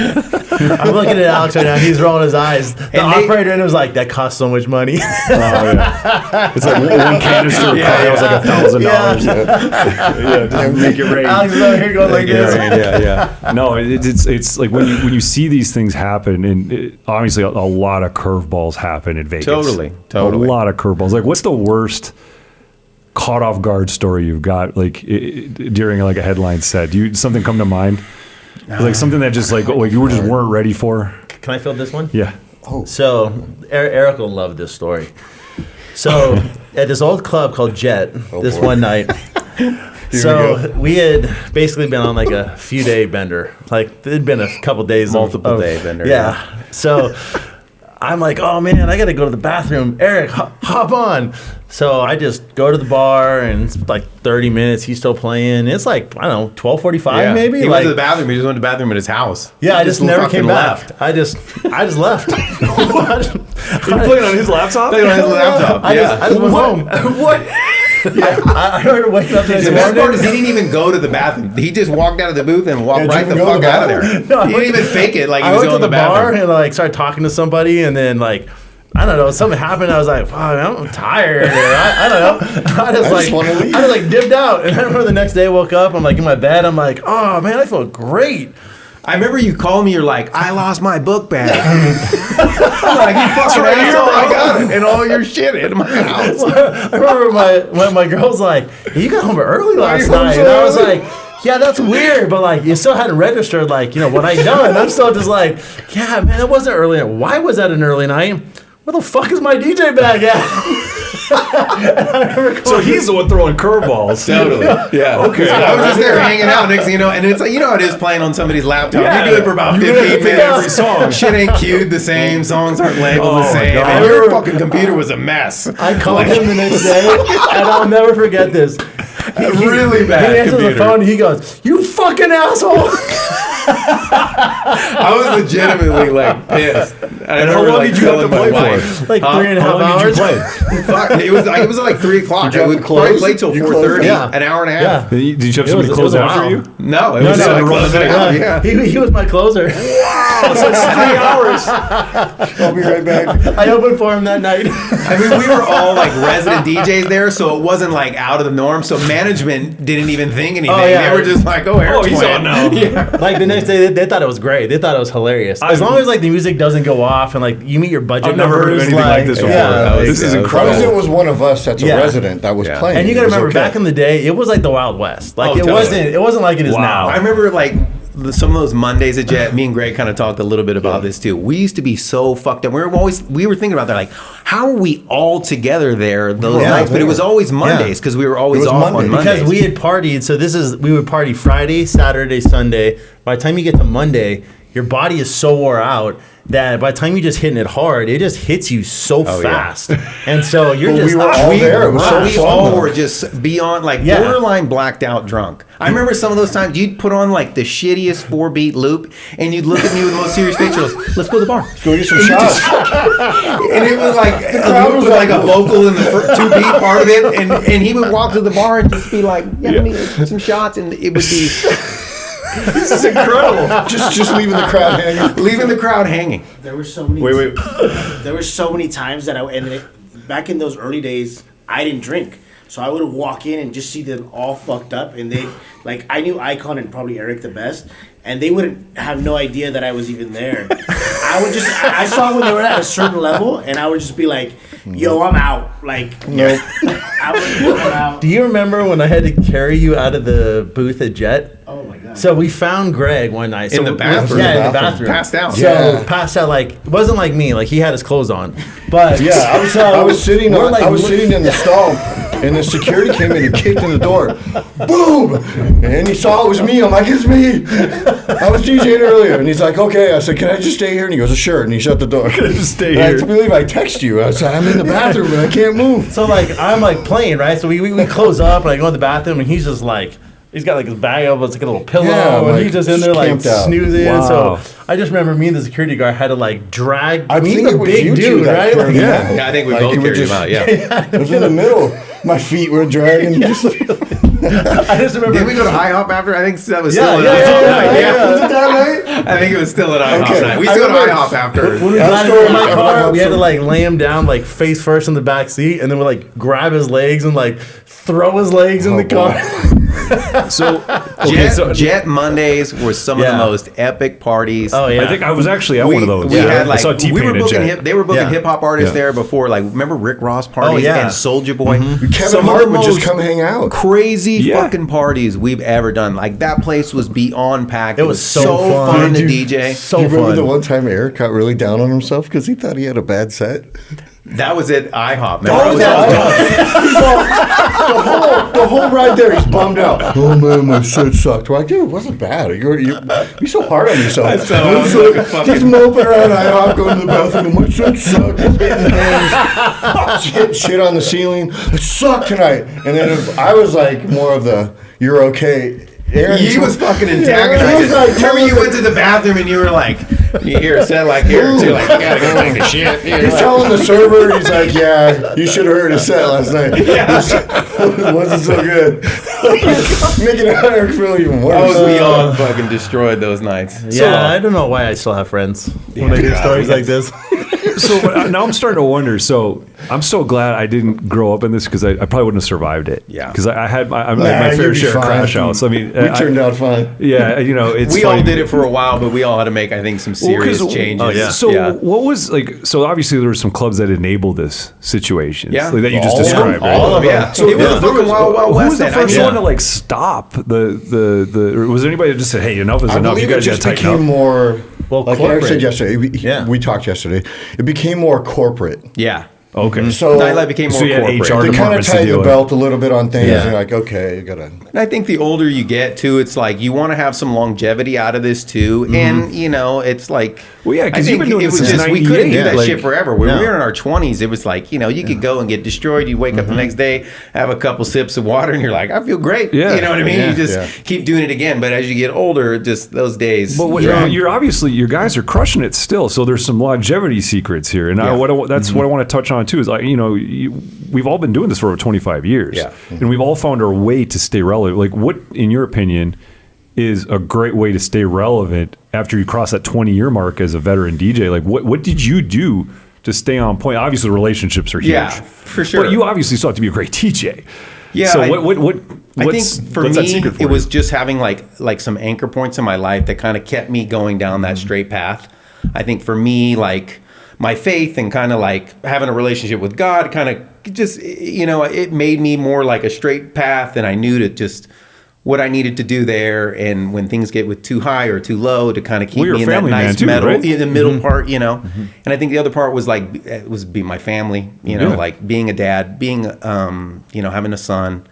I'm looking at Alex right now. He's rolling his eyes. The operator in it was like, that costs so much money. It's like one canister of cryo is like $1,000. Just make it rain. Alex is over here going like this. No, it's like when you see these things happen, and obviously a lot of curveballs happen in Vegas. Totally. A lot of curveballs. Like, what's the worst caught off guard story you've got like during like a headline set? Something come to mind? Like something that just like you were just weren't ready for? Can I fill this one? Yeah. Oh. So Eric will love this story. So at this old club called Jet, one night. So we had basically been on like a few day bender. Like there'd been a couple days, multiple day bender. Yeah. So I'm like, oh man, I got to go to the bathroom. Eric, hop on. So I just go to the bar, and it's like 30 minutes. He's still playing. It's like, I don't know, 12:45 maybe. He went to the bathroom. He just went to the bathroom at his house. Yeah, I just never came back. I just left. You playing on his laptop? Playing on his laptop. I just went home. What? I remember waking up the best part is he didn't even go to the bathroom. He just walked out of the booth and walked right the fuck out of there. No, he didn't even fake it like he was going to the bar and like started talking to somebody, and then like, I don't know, something happened. I was like, wow, I'm tired. I don't know. I just like dipped out. And I remember the next day I woke up, I'm like in my bed, I'm like, oh man, I feel great. I remember you called me, you're like, I lost my book bag. I'm like, you fucking asshole, I got it. And all your shit in my house. I remember my girl's like, hey, you got home early last night. And I was like, yeah, that's weird, but like, you still hadn't registered, like, you know, what I done. I'm still just like, yeah, man, it wasn't early night. Why was that an early night? Where the fuck is my DJ bag at? So he's the one throwing curveballs. Totally. Yeah. Okay. So I was just there hanging out next thing you know, and it's like, you know how it is playing on somebody's laptop. Yeah. You do it for about 15 minutes. Every song. Shit ain't cued the same. Songs aren't labeled the same. And your fucking computer was a mess. I called him the next day, and I'll never forget this. Really bad. He answers the phone, and he goes, "You fucking asshole." I was legitimately like pissed. And how long did you have to play for? Like 3.5 hours. Fuck, it was like 3 o'clock. I would probably play till 4:30. Yeah. An hour and a half. Did you have somebody close after you? No, it was just closing it out. Yeah. He was my closer. Wow, so it's 3 hours. I'll be right back. I opened for him that night. I mean, we were all like resident DJs there, so it wasn't like out of the norm. So management didn't even think anything. They were just like, "Oh, Eric's he's playing on now." Yeah. Like the next day, they thought it was great. They thought it was hilarious. As long as like the music doesn't go off and like you meet your budget I've never heard of numbers, anything like this before. This is As long incredible. as it was one of us that's a Yeah. resident that was playing. And you it got to was remember, okay. back in the day, it was like the Wild West. Like Oh, it wasn't like it is now. I remember like some of those Mondays at Jet. Me and Greg kind of talked a little bit about this too. We used to be so fucked up. We were thinking about that, like, how are we all together there those nights? But it was always Mondays because we were always was off on Mondays. Because we had partied, so we would party Friday, Saturday, Sunday. By the time you get to Monday, your body is so wore out that by the time you're just hitting it hard, it just hits you so fast. And so you're Well, just we were all there. It was so we fun, all though. were just beyond like Yeah. borderline blacked out drunk. I remember some of those times you'd put on like the shittiest 4-beat loop and you'd look at me with the most serious face. Let's go to the bar. Let's go get some shots. And it was like crowd was like a like- vocal in the 2-beat part of it, and he would walk to the bar and just be like, "Yeah, let me get some shots," and it would be This is incredible. just leaving the crowd hanging. leaving the crowd hanging. There were so many. Wait. There were so many times that back in those early days, I didn't drink, so I would walk in and just see them all fucked up, and they like I knew Icon and probably Eric the best, and they wouldn't have no idea that I was even there. I saw when they were at a certain level, and I would just be like, "Yo, I'm out." Like, Nope. I'm out. Do you remember when I had to carry you out of the booth at Jet? Oh my god. So we found Greg one night. In the bathroom? Yeah, in the Bathroom. bathroom. Passed out. So Yeah. passed out like, it wasn't like me. Like he had his clothes on. But Yeah, I was sitting. we're I was sitting in the stall, and the security came in and kicked in the door. Boom! And he saw it was me. I'm like, it's me. I was DJing earlier, and he's like, okay. I said, can I just stay here? And he goes, sure. And he shut the door. Just stay And here. I believe I text you. I said, I'm in the bathroom and I can't move. So like I'm like playing, right? So we close up and I go in the bathroom and he's just like he's got like his bag up, it's like a little pillow, Yeah, and like, he's just in there like camped out. snoozing. Wow. So I just remember me and the security guard had to like drag. I mean, think he's a it was big you two dude, that right? carried Like, him yeah. out. Yeah, I think we Like, both you were carried him just- out. Yeah. It was in the middle. My feet were dragging. I just remember. Did we go to IHOP after? I think that was Yeah, still yeah, at IHOP yeah, night. yeah. Was it that night? I think it was still at IHOP Okay. night. We I used to go to remember- IHOP after. When we Yeah, got story in my about car, IHOP we had to story. like lay him down like face first in the back seat, and then we like grab his legs and like throw his legs in Oh, the car. So, okay, Jet Mondays were some of Yeah. the most epic parties. Oh yeah, I think I was actually at one of those. We had I like saw T-Pain we were and booking Jet. they were booking Yeah. hip hop artists Yeah. there before. Like remember Rick Ross parties yeah. and Soulja Boy. Kevin Some of Hart the would just most come hang out. Crazy Yeah. fucking parties we've ever done. Like that place was beyond packed. It was so fun fun. to Dude, DJ. so Do you remember fun. the one time Eric got really down on himself because he thought he had a bad set? That was at IHOP. Remember? Oh, he's all, the whole ride there, he's bummed out. Oh man, my set sucked. We're like, dude, it wasn't bad. You're so hard on yourself. That's so- I'm So, like a fucking- he's moping around IHOP, going to the bathroom. My set sucked. He's hitting things, hitting shit on the ceiling. It sucked tonight. And then I was like more of the, you're okay. Aaron, He was fucking Aaron antagonizing. was like, Remember you went to the bathroom and you were like, you hear a set like here, so you're like, you gotta go take a shit. He's telling the server, he's like, yeah, you should have heard his set last night. It wasn't so good. Making Eric feel even worse. Oh, we all fucking destroyed those nights. Yeah, I don't know why I still have friends when I hear stories like this. So now I'm starting to wonder. So I'm so glad I didn't grow up in this because I probably wouldn't have survived it. Yeah. Because I had my Nah, fair you'd be share of fine. crash outs. I mean, We turned out fine. Yeah, you know, it's We funny. all did it for a while, but we all had to make, I think, some serious 'cause- changes. Oh, yeah. So what was like? So obviously there were some clubs that enabled this situation. Yeah. like that you just All of them. described. Right? All of them. Yeah. So it was yeah. a fucking wild, wild Who west. was the then. first I mean, one to like stop the? Or was there anybody that just said, "Hey, enough is I enough. You believe it guys got to just tighten became up." more, Well, like Eric corporate. said yesterday, Yeah. we talked yesterday, it became more corporate. Yeah. Okay, So Nightlife became more So you had corporate. HR they kind of departments to tightened deal the with. belt a little bit on things. Yeah. And you're like, okay, you got to. And I think the older you get too, it's like you want to have some longevity out of this too. And, you know, it's like Well, yeah, because I you've think been doing it this was since just, we 98. couldn't do that like, shit forever. When No. we were in our 20s, it was like, you know, you could go and get destroyed. You wake up the next day, have a couple sips of water, and you're like, I feel great. Yeah. You know what I mean? Yeah. You just keep doing it again. But as you get older, just those days. But you're obviously, your guys are crushing it still. So there's some longevity secrets here. And that's what I want to touch on too, is like, you know, we've all been doing this for over 25 years. Yeah. And we've all found our way to stay relevant. Like, what, in your opinion, is a great way to stay relevant after you cross that 20-year mark as a veteran DJ? Like, what did you do to stay on point? Obviously, relationships are huge. Yeah, for sure. But you obviously still have to be a great DJ. Yeah, So I what's think for that me, secret for it you? was just having like some anchor points in my life that kind of kept me going down that straight path. I think for me, like my faith and kind of like having a relationship with God, kind of just, you know, it made me more like a straight path, and I knew to just what I needed to do there, and when things get with too high or too low, to kind of keep Well, you're me a in that family man nice too, middle, right? in the middle part, you know. And I think the other part was like being my family, you know, Yeah. like being a dad, being you know, having a son,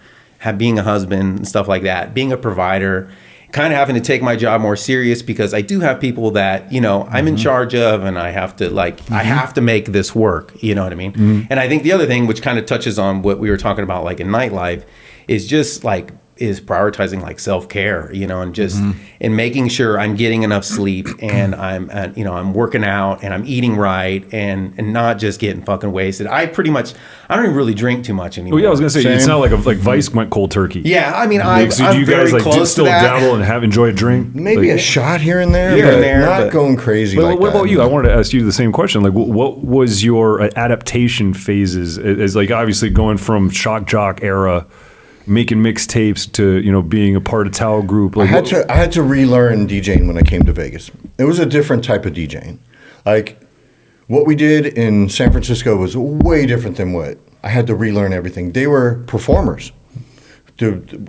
being a husband and stuff like that, being a provider, kind of having to take my job more serious, because I do have people that, you know, I'm in charge of, and I have to I have to make this work, you know what I mean? And I think the other thing, which kind of touches on what we were talking about, like in nightlife, is just like is prioritizing like self-care, you know, and just and making sure I'm getting enough sleep, and I'm working out, and I'm eating right, and not just getting fucking wasted. I don't even really drink too much anymore. Well, yeah, I was gonna say, it's Same. not like Vice went cold turkey. Yeah, I mean, Like, so do I'm you very guys like close still to that. dabble and enjoy a drink? Maybe Like, a shot here and there, Here but and there, not but- going crazy But like what that. about you? I wanted to ask you the same question. Like, what was your adaptation phases? As like obviously going from shock jock era, making mixtapes, to, you know, being a part of Towel Group. Like, I had to relearn DJing when I came to Vegas. It was a different type of DJing. Like, what we did in San Francisco was way different than what I had to relearn everything. They were performers.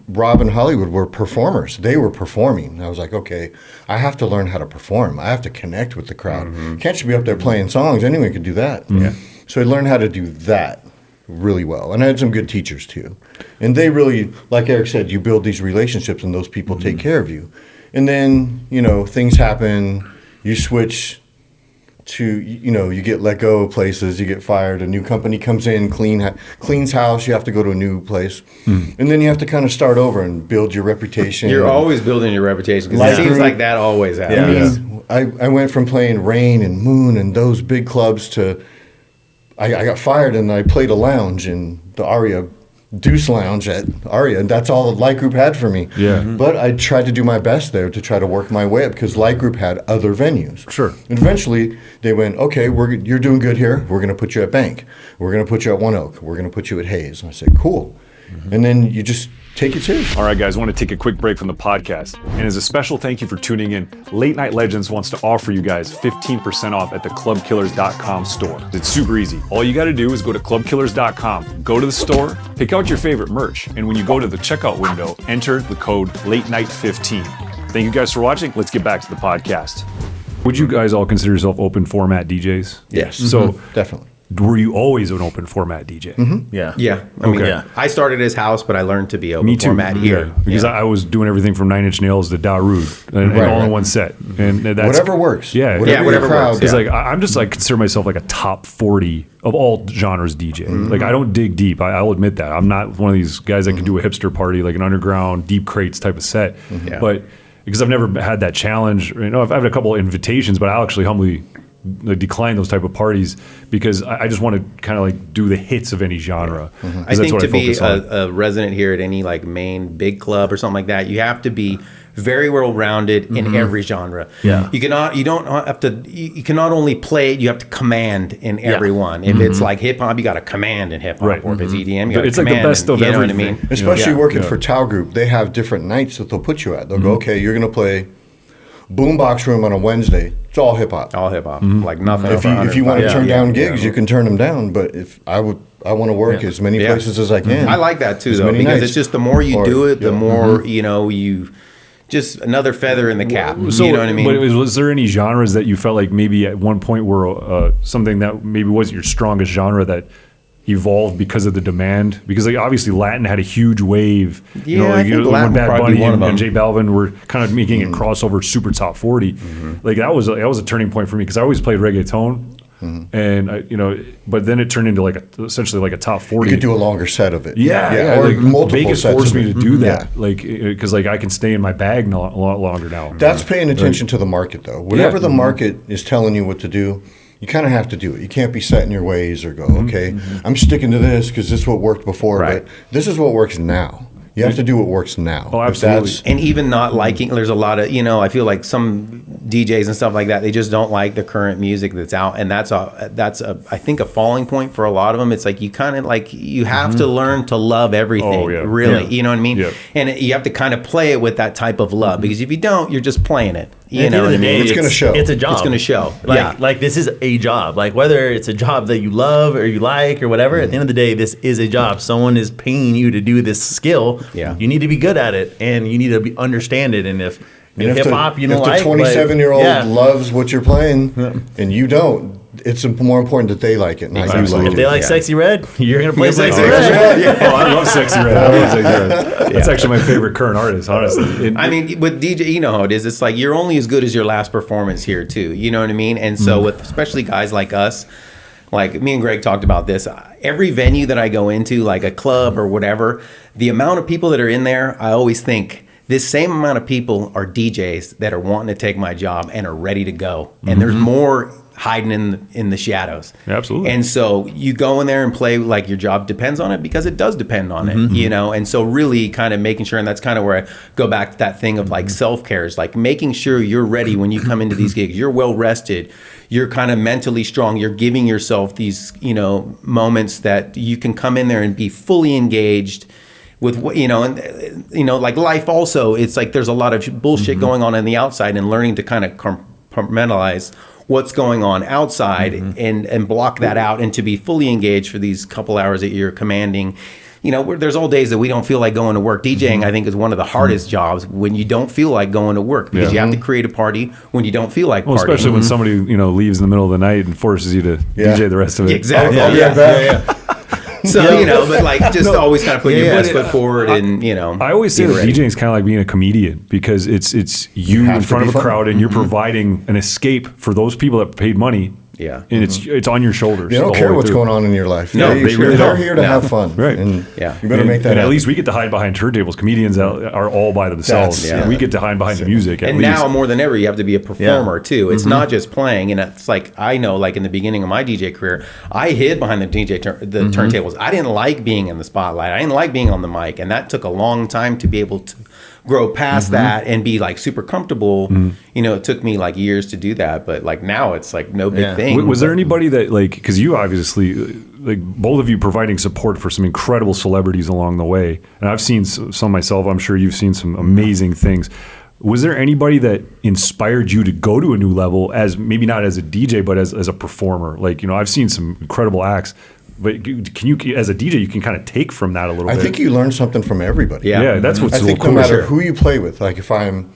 Rob and Hollywood were performers. They were performing. I was like, okay, I have to learn how to perform. I have to connect with the crowd. Can't just be up there playing songs. Anyone could do that. Yeah. So I learned how to do that really well. And I had some good teachers too. And they really, like Eric said, you build these relationships and those people take care of you. And then, you know, things happen. You switch to, you know, you get let go of places, you get fired, a new company comes in, cleans house, you have to go to a new place. And then you have to kind of start over and build your reputation. You're always building your reputation, because it seems like that always happens. I went from playing Rain and Moon and those big clubs to I got fired and I played a lounge in the Aria Deuce Lounge at Aria, and that's all the Light Group had for me. Yeah. But I tried to do my best there to try to work my way up, because Light Group had other venues. Sure. And eventually they went, okay, you're doing good here. We're going to put you at Bank. We're going to put you at One Oak. We're going to put you at Hayes. And I said, cool. And then you just take it serious. All right, guys, I want to take a quick break from the podcast. And as a special thank you for tuning in, Late Night Legends wants to offer you guys 15% off at the clubkillers.com store. It's super easy. All you got to do is go to clubkillers.com, go to the store, pick out your favorite merch, and when you go to the checkout window, enter the code LATENIGHT15. Thank you guys for watching. Let's get back to the podcast. Would you guys all consider yourself open format DJs? Yes. So Definitely. were you always an open format DJ? Yeah. Yeah, I mean, Okay. I started as house, but I learned to be open Me too. format here. Yeah. Because I was doing everything from 9 Inch Nails to Darude, and Right, all in right. one set. And that's Whatever works. Yeah, Whatever whatever your crowd. works, Because yeah. like I'm just like consider myself like a top 40 of all genres DJ. Like I don't dig deep. I'll admit that. I'm not one of these guys that can do a hipster party, like an underground deep crates type of set. Yeah. But because I've never had that challenge, you know, I've had a couple of invitations, but I'll actually humbly decline those type of parties, because I just want to kind of like do the hits of any genre. 'Cause I that's think what to be focus on. a resident here at any like main big club or something like that, you have to be very well rounded in every genre. Yeah. You don't have to. You cannot only play it; you have to command in every one. If it's like hip hop, you got to command in hip hop, Right. or if it's EDM, you got to It's like the command. best of you know everything. what I mean? Especially Yeah. working Yeah. for Tao Group, they have different nights that they'll put you at. They'll go, okay, you're going to play Boombox Room on a Wednesday. It's all hip hop. All hip hop, like nothing. If you want to Yeah. turn down Yeah. gigs, you can turn them down. But if I want to work as many Yeah. places as I can. I like that too, as though, many because nights. it's just the more you Or- do it, the yeah. more you know you. Just another feather in the cap. So, you know what I mean? But was there any genres that you felt like maybe at one point were something that maybe wasn't your strongest genre that evolved because of the demand? Because like obviously Latin had a huge wave. Yeah, I think Latin when would Bad probably be Bunny one of them. and J Balvin were kind of making a crossover super top 40. Like that was a turning point for me because I always played reggaeton. And but then it turned into like essentially like a top 40. You could do a longer set of it. Yeah, or like multiple Vegas sets forced of me it. to do that, Yeah. like because like I can stay in my bag a lot longer now. That's paying attention to the market, though. Whatever the market is telling you what to do, you kind of have to do it. You can't be set in your ways or go, okay, I'm sticking to this because this is what worked before, Right. but this is what works now. You have to do what works now. Oh, If absolutely. that's- And even not liking, there's a lot of, I feel like some DJs and stuff like that, they just don't like the current music that's out. And that's I think a falling point for a lot of them. It's like you kind of like, you have to learn to love everything, Oh, yeah. really. Yeah. You know what I mean? Yeah. And you have to kind of play it with that type of love because if you don't, you're just playing it. You At the know end what of I the day, mean? It's gonna show. It's a job. It's gonna show. Like, Yeah. like this is a job. Like whether it's a job that you love or you like or whatever, at the end of the day, this is a job. Someone is paying you to do this skill. Yeah. You need to be good at it and you need to understand it. And if And if hip hop you don't if like, the 27-year-old yeah. loves what you're playing and you don't, it's more important that they like it, not you Absolutely. like If they it. like Yeah. Sexy Red, you're gonna play Sexy play Red. Sexy Oh, I love Sexy Red. I love Sexy Red. That's actually my favorite current artist, honestly. I mean, with DJ, you know how it is. It's like you're only as good as your last performance here, too. You know what I mean? And so, with especially guys like us, like me and Greg talked about this. Every venue that I go into, like a club or whatever, the amount of people that are in there, I always think this same amount of people are DJs that are wanting to take my job and are ready to go. And there's more hiding in the shadows. Absolutely. And so you go in there and play like your job depends on it because it does depend on it, And so really kind of making sure, and that's kind of where I go back to that thing of like self-care is like making sure you're ready when you come into these gigs. You're well rested. You're kind of mentally strong. You're giving yourself these, moments that you can come in there and be fully engaged with what, like life also, it's like there's a lot of bullshit going on the outside and learning to kind of compartmentalize what's going on outside and block that out and to be fully engaged for these couple hours that you're commanding. There's all days that we don't feel like going to work. DJing, I think, is one of the hardest jobs when you don't feel like going to work because you have to create a party when you don't feel like partying. especially when somebody leaves in the middle of the night and forces you to DJ the rest of it. Exactly. I'll be right back. So, but like just always kind of putting your best foot forward and, I always say being that ready. DJing is kind of like being a comedian because it's you have in to front be of a funny. crowd and you're providing an escape for those people that paid money. Yeah. And it's on your shoulders. They don't care what's going on in your life. No, they really They're don't. here to No. have fun. Right. And Yeah. you better make that and at happen. least we get to hide behind turntables. Comedians are all by themselves. That's- And we get to hide behind the music. At And least. now more than ever, you have to be a performer too. It's not just playing. And it's like I know, like in the beginning of my DJ career, I hid behind the turntables. I didn't like being in the spotlight. I didn't like being on the mic, and that took a long time to be able to grow past that and be like super comfortable. It took me like years to do that, but like now it's like no big thing. Was there anybody that because you obviously like both of you providing support for some incredible celebrities along the way, and I've seen some myself. I'm sure you've seen some amazing things. Was there anybody that inspired you to go to a new level as maybe not as a DJ but as a performer? Like I've seen some incredible acts. But can you, as a DJ, you can kind of take from that a little bit? I think you learn something from everybody. Yeah. Yeah, that's what's I so think cool. no matter who you play with, like if I'm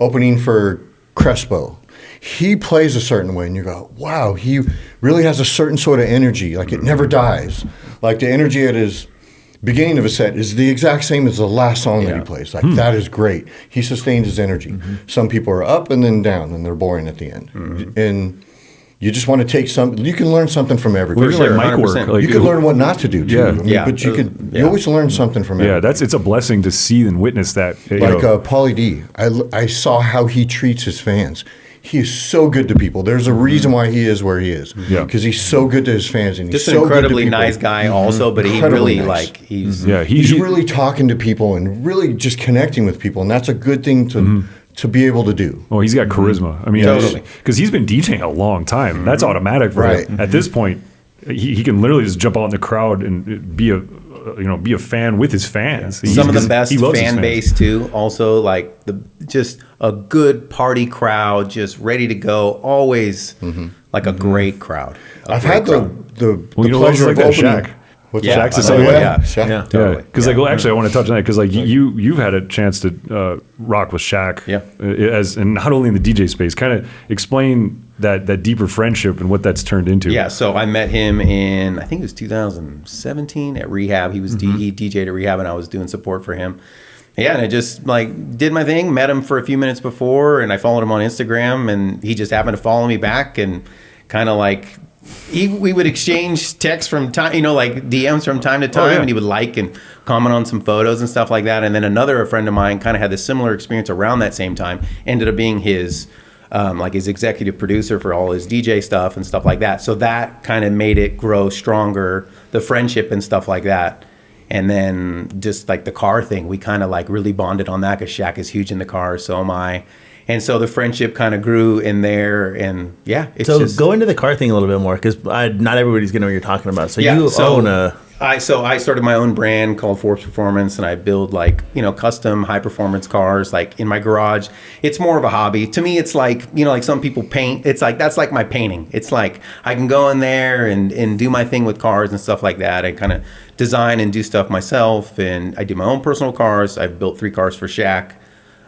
opening for Crespo, he plays a certain way, and you go, wow, he really has a certain sort of energy. Like it never dies. Like the energy at his beginning of a set is the exact same as the last song that he plays. Like that is great. He sustains his energy. Some people are up and then down, and they're boring at the end. And you just want to take you can learn something from everybody. Well, even like mic 100%. work. Like, You could learn what not to do too. Yeah. I mean, Yeah. but you Yeah. always learn something from yeah, everybody. it's a blessing to see and witness that. Like Pauly D, I saw how he treats his fans. He is so good to people. There's a reason why he is where he is. Yeah. Because he's so good to his fans, and he's just an so good to incredibly people. nice guy also, but he Incredibly really nice. like he's He's really talking to people and really just connecting with people, and that's a good thing to be able to do. Oh, he's got charisma. I mean, Totally. because he's been DJing a long time. That's automatic for Right. him. At this point, he can literally just jump out in the crowd and be a fan with his fans. some of the best he loves his fan fans. base too. Also, like just a good party crowd, just ready to go. Always like a great crowd. I've had the Well, pleasure of like that opening. Shaq. What's Yeah, that? Shaq's the Oh, same way. Yeah. Shaq. Yeah. Totally. Because like, well, actually, I want to touch on that because like you've had a chance to rock with Shaq, Yeah. as and not only in the DJ space. Kind of explain that deeper friendship and what that's turned into. Yeah, so I met him in, I think it was 2017 at Rehab. He was he DJ'd at Rehab, and I was doing support for him. Yeah, and I just like did my thing, met him for a few minutes before, and I followed him on Instagram, and he just happened to follow me back, and kind of like we would exchange texts from time, like DMs from time to time, and he would like and comment on some photos and stuff like that. And then a friend of mine kind of had this similar experience around that same time, ended up being his like his executive producer for all his DJ stuff and stuff like that. So that kind of made it grow stronger, the friendship and stuff like that. And then just like the car thing, we kind of like really bonded on that because Shaq is huge in the car, so am I. And so the friendship kind of grew in there, and yeah. It's So just, go into the car thing a little bit more, because not everybody's going to know what you're talking about. So Yeah, you so- own a... I started my own brand called Forbes Performance, and I build like, custom high performance cars like in my garage. It's more of a hobby. To me, it's like, like some people paint. It's like, that's like my painting. It's like I can go in there and do my thing with cars and stuff like that. I kind of design and do stuff myself, and I do my own personal cars. I've built 3 cars for Shaq.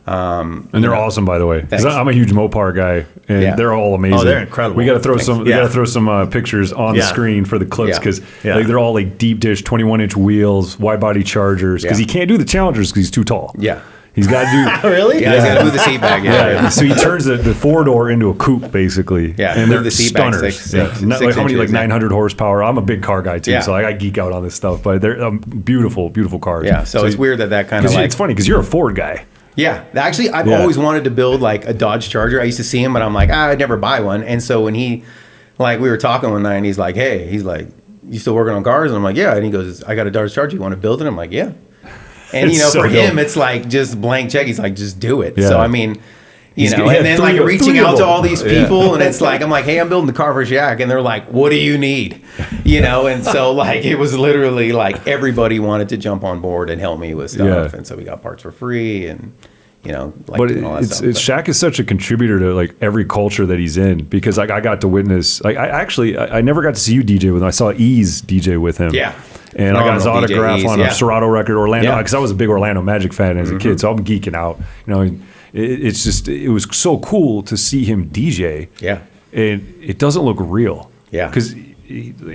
And they're awesome, by the way. 'Cause Thanks. I'm a huge Mopar guy, and Yeah. they're all amazing. Oh, they're incredible. We got to throw some. We Yeah. got to throw some pictures on the Yeah. screen for the clips Yeah. because Yeah. they're all like deep dish, 21-inch wheels, wide body Chargers. Because Yeah. he can't do the Challengers because he's too tall. Yeah. He's got to do. Really? Yeah, he's got to move the seat back. Yeah. So he turns the 4-door into a coupe, basically. Yeah, and move they're the seat back stunners. six Not like how many, like inches, yeah. 900 horsepower. I'm a big car guy too, Yeah. so I geek out on this stuff. But they're beautiful, beautiful cars. Yeah. So it's weird that kind of like. It's funny because you're a Ford guy. Yeah, actually, I've Yeah. always wanted to build like a Dodge Charger. I used to see him, but I'm like, I'd never buy one. And so when we were talking one night, and he's like, you still working on cars? And I'm like, yeah. And he goes, I got a Dodge Charger. You want to build it? I'm like, yeah. And It's so for him, dope. it's like just blank check. He's like, just do it. Yeah. So I mean, He's- he and had then three- like reaching three of out to them. all these people, and it's like I'm like, hey, I'm building the car for Shaq, and they're like, what do you need? And so like it was literally like everybody wanted to jump on board and help me with stuff, Yeah. and so we got parts for free, and like But doing all that stuff. Shaq is such a contributor to like every culture that he's in because like I got to witness like I never got to see you DJ with him. I saw Ease DJ with him. Yeah. And I got his Phenomenal DJ autograph Ease, on a yeah. Serato record, Orlando, Yeah. because I was a big Orlando Magic fan as a kid, so I'm geeking out. It's just it was so cool to see him DJ. Yeah. And it doesn't look real. Yeah. Because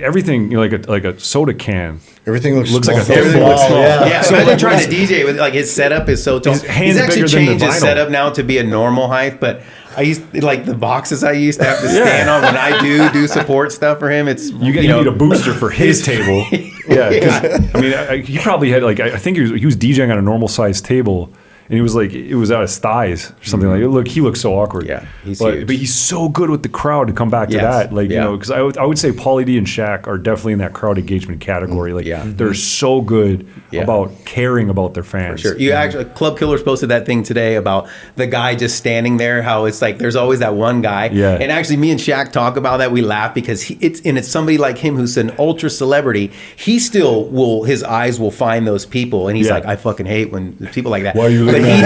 everything like a soda can. Everything looks Looks like a small. everything looks small. Yeah, so imagine trying to DJ with like his setup is so tall. His hand's He's actually bigger than the changed his vinyl. setup now to be a normal height, but I used like the boxes I used to have to stand on when I do support stuff for him. It's You need a booster for his table. Yeah, 'cause, I mean, he probably had like I think he was DJing on a normal sized table, and he was like it was out his thighs or something like. Look, he looks so awkward. Yeah, he's but, huge. But he's so good with the crowd to come back to Yes, that. Like yeah. because I would say Pauly D and Shaq are definitely in that crowd engagement category. Like Yeah. they're so good Yeah. about caring about their fans. Sure. You actually, Club Killers posted that thing today about the guy just standing there. How it's like there's always that one guy. Yeah. And actually, me and Shaq talk about that. We laugh because it's somebody like him who's an ultra celebrity. He still his eyes will find those people, and he's Yeah. like, I fucking hate when people like that. Why are you But looking he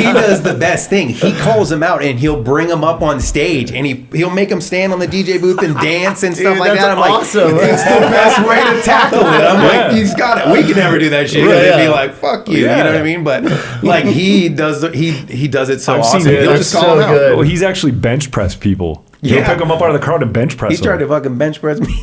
at does the best thing. He calls them out and he'll bring them up on stage, and he'll make them stand on the DJ booth and dance and stuff Dude, like that's that. I'm awesome. like, it's the best way to tackle it. I'm like, he's got it. We can never do that shit. Right, They'd be yeah. like, fuck you. Yeah. You know what I mean? But like he does it so I've seen awesome. it. He'll That's just call them out. good. Well, he's actually bench press people. He'll Yeah. pick them up out of the crowd and bench press He them. tried to fucking bench press me.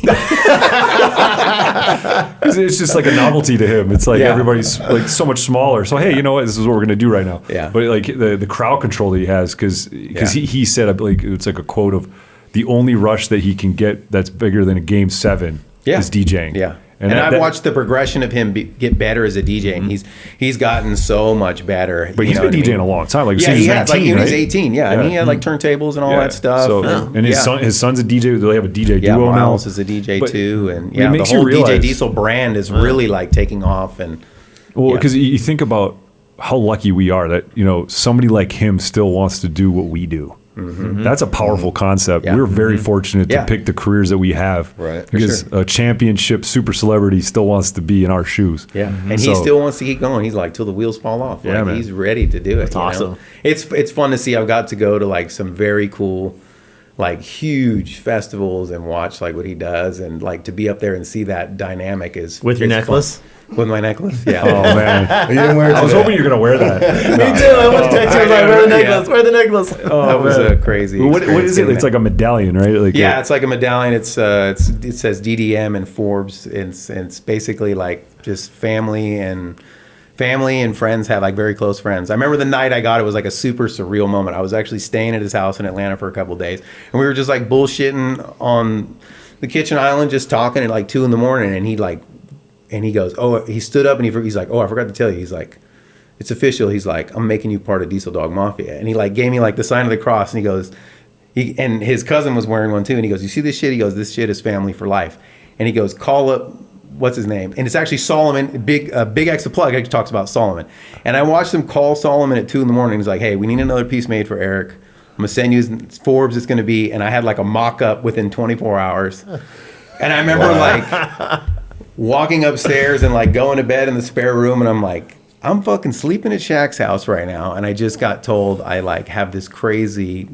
'Cause it's just like a novelty to him. It's like Yeah. everybody's like so much smaller. So hey, you know what? This is what we're gonna do right now. Yeah. But like the crowd control that he has, because Yeah. he said like it's like a quote of the only rush that he can get that's bigger than a game 7 is DJing. Yeah. And that- I've that- watched the progression of him get better as a DJ, and he's gotten so much better. But you he's know been what I DJing mean? a long time. Like Yeah, since he he was has. Like 19, when he's right? 18. Yeah, and he had like turntables and all that stuff. So, and his yeah. his son's a DJ. They have a DJ Yeah, duo Miles now. is a DJ But too, and it yeah, the makes you whole realize- DJ Diesel brand is really like taking off. And Well, yeah. because you think about how lucky we are that somebody like him still wants to do what we do. That's a powerful concept. Yeah. We're very fortunate to Yeah. pick the careers that we have. Right. For Because a championship super celebrity still wants to be in our shoes. yeah, and he So- still wants to keep going. He's like till the wheels fall off. Yeah, Like, man. he's ready to do it. That's awesome. It's fun to see. I've got to go to like some very cool like huge festivals and watch like what he does, and like to be up there and see that dynamic is With your it's necklace? fun. With my necklace, yeah. Oh man, You didn't wear it I was today. hoping you were gonna wear that. Me too. I went to text you. I was like, "Where's the necklace? Where's the necklace?" Oh, that was man. a crazy. What is experience it? seeing It's that. like a medallion, right? Like Yeah, it's like a medallion. It says DDM and Forbes. It's basically like just family and friends have like very close friends. I remember the night I got it was like a super surreal moment. I was actually staying at his house in Atlanta for a couple of days, and we were just like bullshitting on the kitchen island, just talking at like 2 a.m. and he goes, oh, he stood up and he's like, oh, I forgot to tell you. He's like, it's official. He's like, I'm making you part of Diesel Dog Mafia. And he like gave me like the sign of the cross, and he goes, and his cousin was wearing one too. And he goes, you see this shit? He goes, this shit is family for life. And he goes, call up, what's his name? And it's actually Solomon, Big X the Plug. He talks about Solomon. And I watched him call Solomon at 2 a.m. He's like, hey, we need another piece made for Eric. I'm gonna send you Forbes. It's gonna be, and I had like a mock-up within 24 hours. And I remember like walking upstairs and like going to bed in the spare room, and I'm like, I'm fucking sleeping at Shaq's house right now, and I just got told I like have this crazy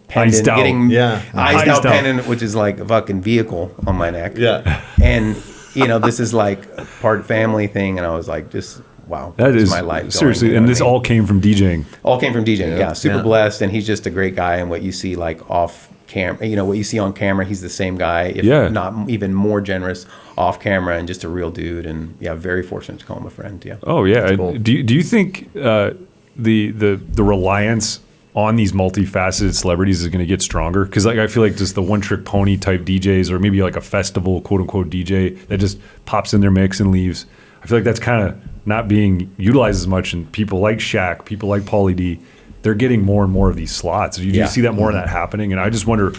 pendant, Iced out. iced out Iced out. pendant, which is like a fucking vehicle on my neck. Yeah. And this is like part family thing, and I was like, just wow, that this is my life. seriously, going, you know and what this I mean? all came from DJing. All came from DJing. Yeah, super Yeah. blessed, and he's just a great guy. And what you see like off camera, what you see on camera, he's the same guy, if Yeah. not even more generous off camera, and just a real dude. And yeah, very fortunate to call him a friend. Yeah. Oh yeah. cool. Do you think the reliance on these multifaceted celebrities is going to get stronger? Because like I feel like just the one trick pony type DJs, or maybe like a festival quote unquote DJ that just pops in their mix and leaves. I feel like that's kind of not being utilized as much. And people like Shaq, people like Pauly D, they're getting more and more of these slots. Do you Yeah. see that more of that happening? And I just wonder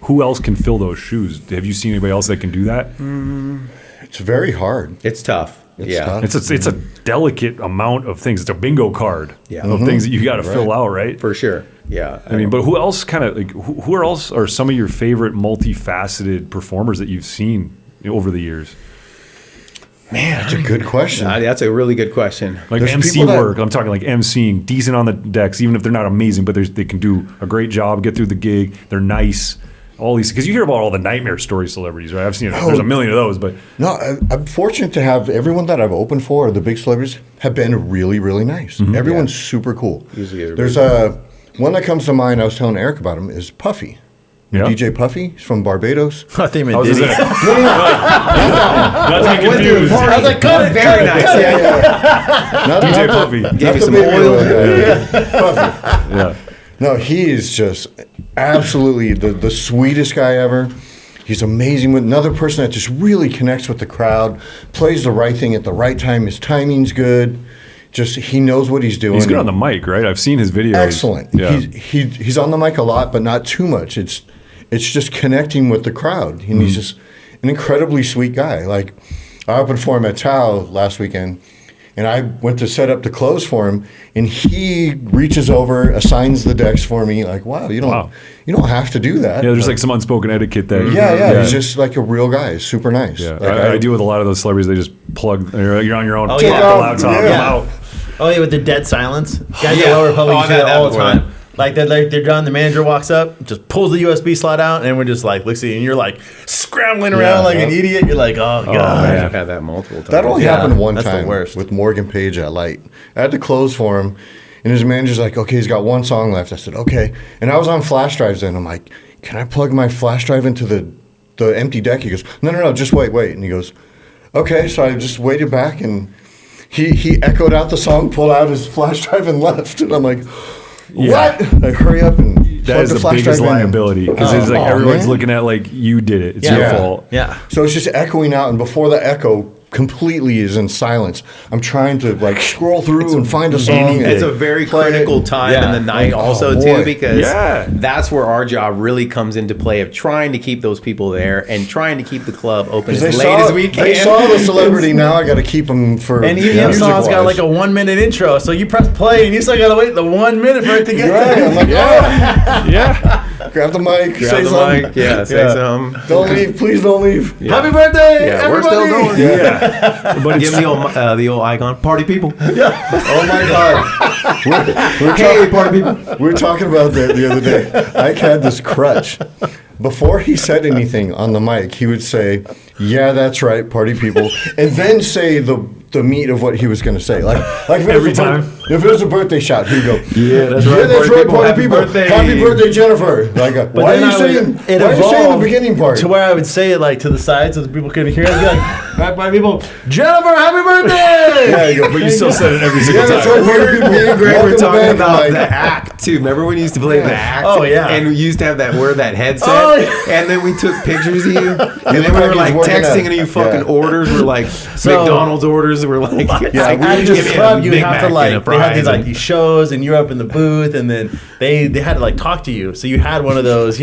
who else can fill those shoes. Have you seen anybody else that can do that? It's very hard. It's tough. It's yeah. tough. It's a delicate amount of things. It's a bingo card Yeah. of things that you got to fill out, right? For sure. Yeah. I mean, but who else kind of like who else are some of your favorite multifaceted performers that you've seen over the years? man, That's a good question. that's a really good question. Like There's MC people that- work. I'm talking like MCing, decent on the decks, even if they're not amazing, but they can do a great job, get through the gig. They're nice. All these, because you hear about all the nightmare story celebrities, right? I've seen there's a million of those, but No, I'm fortunate to have everyone that I've opened for, the big celebrities, have been really, really nice. Everyone's super cool. Usually everybody- There's one that comes to mind. I was telling Eric about him. Is Puffy, Yeah. DJ Puffy. He's from Barbados. I think I was Diddy. not to be confused. I was like, cut it, Very nice. Not, DJ not Puffy. The, Gave not you the some baby oil. Puffy. Yeah. No, he is just absolutely the sweetest guy ever. He's amazing. With another person that just really connects with the crowd, plays the right thing at the right time. His timing's good. Just he knows what he's doing. He's good on the mic, right? I've seen his videos. Excellent. Yeah. He's on the mic a lot, but not too much. It's just connecting with the crowd, and he's just an incredibly sweet guy. Like I opened for him at Tao last weekend, and I went to set up the clothes for him, and he reaches over, assigns the decks for me. Like, wow, you don't have to do that. Yeah, there's like some unspoken etiquette there. Yeah, he's just like a real guy. He's super nice. Yeah, Like, I deal with a lot of those celebrities. They just plug. You're on your own. Oh, Turn yeah. off the laptop. Yeah. I'm out. Oh yeah, with the dead silence. Guys Yeah. at Lower Republic Oh, I've do had that that all the before. time. Like they're done. The manager walks up, just pulls the USB slot out, and we're just like, looks at you, and you're like scrambling around like an idiot. You're like, oh god. man. I've had that multiple times. That only Yeah, happened one that's the time worst. with Morgan Page at Light. I had to close for him, and his manager's like, okay, he's got one song left. I said, okay. And I was on flash drives then. I'm like, can I plug my flash drive into the empty deck? He goes, no, just wait. And he goes, okay. So I just waited back, and he echoed out the song, pulled out his flash drive, and left. And I'm like, what? I hurry up and That plug is the flash biggest drive in. liability because it's like Oh, everyone's man. looking at like you did it. It's Yeah. your fault. Yeah. So it's just echoing out, and before the echo completely is in silence, I'm trying to like scroll through and find a song. It's and a very play it. critical time Yeah. in the night, Oh, also boy. too, because Yeah. that's where our job really comes into play of trying to keep those people there and trying to keep the club open as late as we can. They saw the celebrity. Now I got to keep them for. And EDM songs got like a 1 minute intro, so you press play and you still gotta wait the 1 minute for it to get Right, there. I'm like, Yeah. grab the mic, Grab say the something. mic, yeah, say something. Don't leave, please don't leave. Happy birthday, Yeah, we're everybody! still going. Yeah. But Give it's, them the old icon, party people. Oh my god, Hey, party people. We were talking about that the other day. Ike had this crutch. Before he said anything on the mic, he would say, "Yeah, that's right, party people," and then say the meat of what he was going to say. Like if it Every was a time? if it was a birthday shout, he'd go, Yeah, that's "Yeah, right, that's party right, people. party Happy people. birthday." Happy birthday, Jennifer." Like, why are you saying the beginning part? to where I would say it like to the side so the people couldn't hear it. I'd be like, "Right, my people, Jennifer, happy birthday!" Yeah, you go, But you still said it every single "Yeah, that's time. right, party people." Me and Greg Welcome were to talking Bangkok. about the act too. Remember when you used to play the act? Oh, yeah. And we used to have that wear that headset. Oh, yeah. And then we took pictures of you. And look then we like were he's like working texting out. you fucking Yeah. orders. We're like McDonald's orders. We're like, Yeah, At we this just club, you Big have Mac to and a like they had these fries like and- these shows, and you're up in the booth, and then they had to like talk to you. So you had one of those,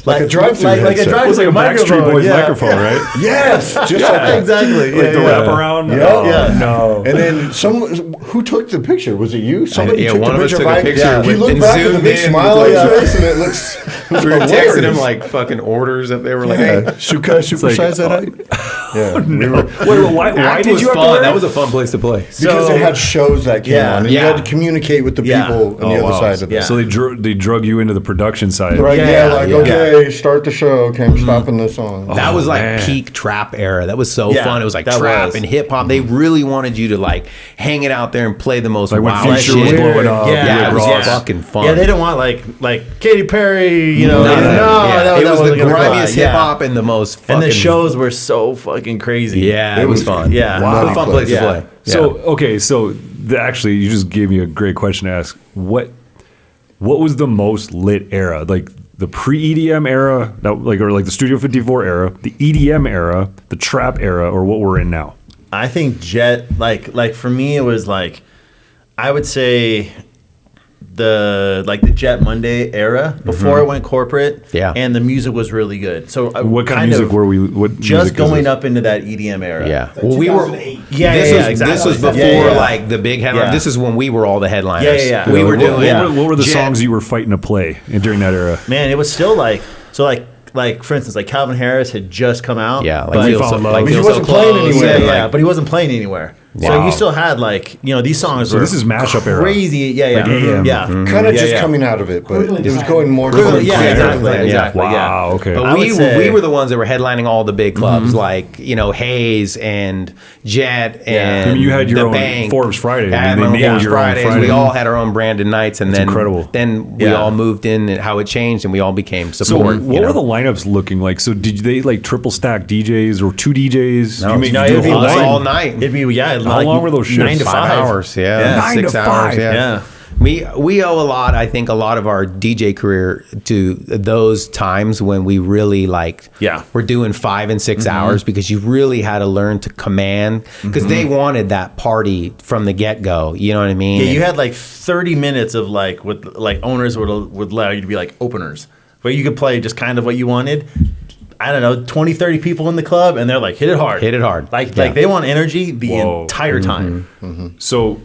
Like a drive-through like a headset. It was like drive-through a Backstreet Boys yeah. microphone, right? Yes, just like that. Exactly. Like the wraparound? Yeah. Oh, Yeah. no. And then who took the picture? Was it you? Somebody yeah, took one the of us picture. took a Ike. picture He with- looked and back with a zoomed big in smile on with, his like- face, and it looks. we were texting him like fucking orders up there. We're like, hey. Should I supersize that? Ike? Yeah. We were, Wait, why Act did was you have to fun. wear That it? was a fun place to play. because they had shows that came Yeah. on, and you had to communicate with the Yeah. people on the Oh, other wow. side of it. Yeah. So they drug you into the production side. Right? Yeah, Yeah. Like, yeah. okay, start the show. Okay, I'm stopping the song. That was like man. peak trap era. That was so Yeah, fun. It was like that trap was. and hip hop. They really wanted you to like hang it out there and play the most Like when wild Future was shit. blowing up. Yeah, it was Ross. fucking fun. Yeah, they didn't want like Katy Perry, you know. None of that. Yeah. that It was the wasn't gonna fly. grimiest hip hop and the most fucking. And the shows were so fucking crazy. Yeah, it was fun. Yeah. It was a fun place to Yeah. play. So okay, so actually, you just gave me a great question to ask. What was the most lit era? Like the pre-EDM era, or like the Studio 54 era, the EDM era, the trap era, or what we're in now? I think Jet, like for me, it was like, I would say the Jet Monday era before it went corporate. Yeah. And the music was really good. So What kind of music were we? What just music is going this? up into that EDM era. Yeah. Well, we were. 2008. Yeah, This yeah, was exactly. this was before Yeah, yeah. like the big headline. Yeah. This is when we were all the headliners. Yeah, yeah, yeah. We were What- doing. What were the Jet- songs you were fighting to play during that era? Man, it was still like for instance, like Calvin Harris had just come out. Yeah, like but- feel Found so, Love. like He feel wasn't so playing close. anywhere. Yeah, and, yeah, like, but he wasn't playing anywhere. So Wow. you still had these songs So were this is mashup era. crazy. Yeah, yeah, Like AM. yeah. Kind of Yeah, just yeah. coming out of it, but Equivalent it was time. going more to Equivalent, the yeah, clear. exactly, Yeah. exactly. Wow. Yeah. Okay. But I would we say- were the ones that were headlining all the big clubs, like Hayes and Jet and I mean, you had your the own Bank. Forbes Friday. I I had mean, my they own named Forbes your own Fridays. Friday. We all had our own branded nights, and then incredible. Then we Yeah. all moved in, and how it changed, and we all became So support. what were the lineups looking like? So did they like triple stack DJs or two DJs? No, you mean no, do it'd the be whole us thing? all night? It'd be How long were those shifts? 9 to 5 hours, yeah, 9 to 6 hours, 5. yeah. Yeah. We owe a lot. I think a lot of our DJ career to those times when we really were doing 5 and 6 hours, because you really had to learn to command, because they wanted that party from the get go. You know what I mean? Yeah, you had like 30 minutes of with owners would allow you to be like openers, where you could play just kind of what you wanted. I don't know, 20, 30 people in the club, and they're like, hit it hard. Hit it hard. Like Yeah. they want energy the Whoa. entire time. So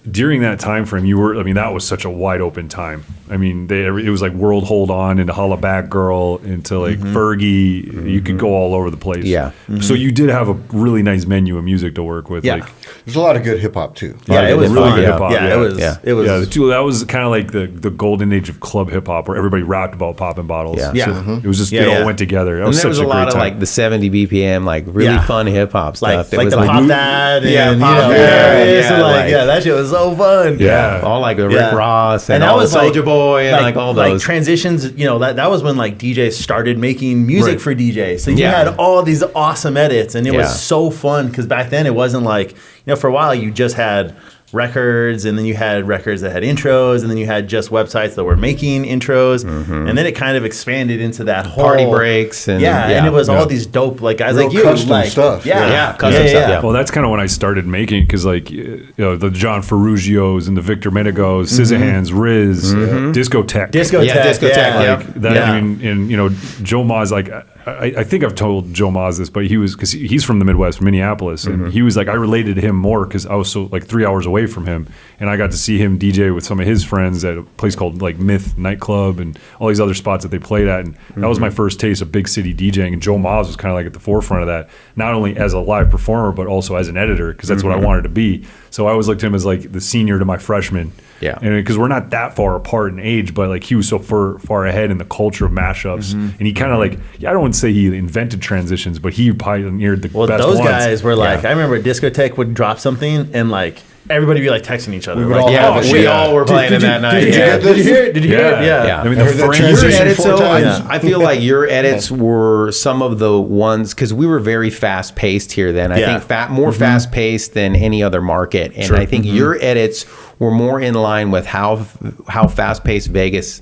during that time frame, that was such a wide open time. I mean, it was like World Hold On into Holla Back Girl into like Fergie. You could go all over the place. Yeah. So you did have a really nice menu of music to work with. Yeah. Like, There's a lot of good hip hop too. Yeah, it was really fun. good hip-hop, Yeah, yeah. it was. Yeah. It was. yeah, that was kind of like the golden age of club hip hop, where everybody rapped about popping bottles. Yeah. Yeah. So it was just Yeah, it all yeah. went together. That And was there such was a a lot great of time. like the 70 BPM, like really Yeah. fun hip hop stuff. like was the Pop That, and Yeah, you Pop know, That, Paris, yeah, and like- that shit was so fun. Yeah. all like the Rick Yeah. Ross and that all the was like- Soulja Boy and like all like those. transitions. That was when like DJs started making music Right. for DJs. So you Yeah. had all these awesome edits, and it Yeah. was so fun, because back then it wasn't like, for a while you just had records, and then you had records that had intros, and then you had just websites that were making intros, and then it kind of expanded into that whole Party breaks and- and it was Yeah. all these dope like guys Real like you, custom like stuff. Yeah, custom stuff, yeah. Well, that's kind of when I started making, because like the John Ferrugios and the Victor Menegos, Scissorhands, Riz, Discotheque. Discotheque, Yeah, Discotheque, yeah. yeah. Like that, Yeah. I mean, and Joe Ma's like, I think I've told Joe Maz this, but because he's from the Midwest, from Minneapolis, and he was like, I related to him more because I was so like 3 hours away from him, and I got to see him DJ with some of his friends at a place called like Myth Nightclub and all these other spots that they played at, and that was my first taste of big city DJing. And Joe Maz was kind of like at the forefront of that, not only as a live performer but also as an editor, because that's what I wanted to be. So I always looked at him as like the senior to my freshman. Yeah. And because we're not that far apart in age, but like he was so far ahead in the culture of mashups. And he kind of like, I don't want to say he invented transitions, but he pioneered the best ones. Those guys were like, I remember Discotech would drop something and like everybody would be like texting each other. We all were playing it that night. Did you hear it? Did you hear it? Yeah. I mean, I heard that transition edits, 4 though, times. I feel like your edits were some of the ones, because we were very fast paced here then. I think more fast paced than any other market. And I think your edits were more in line with how fast paced Vegas,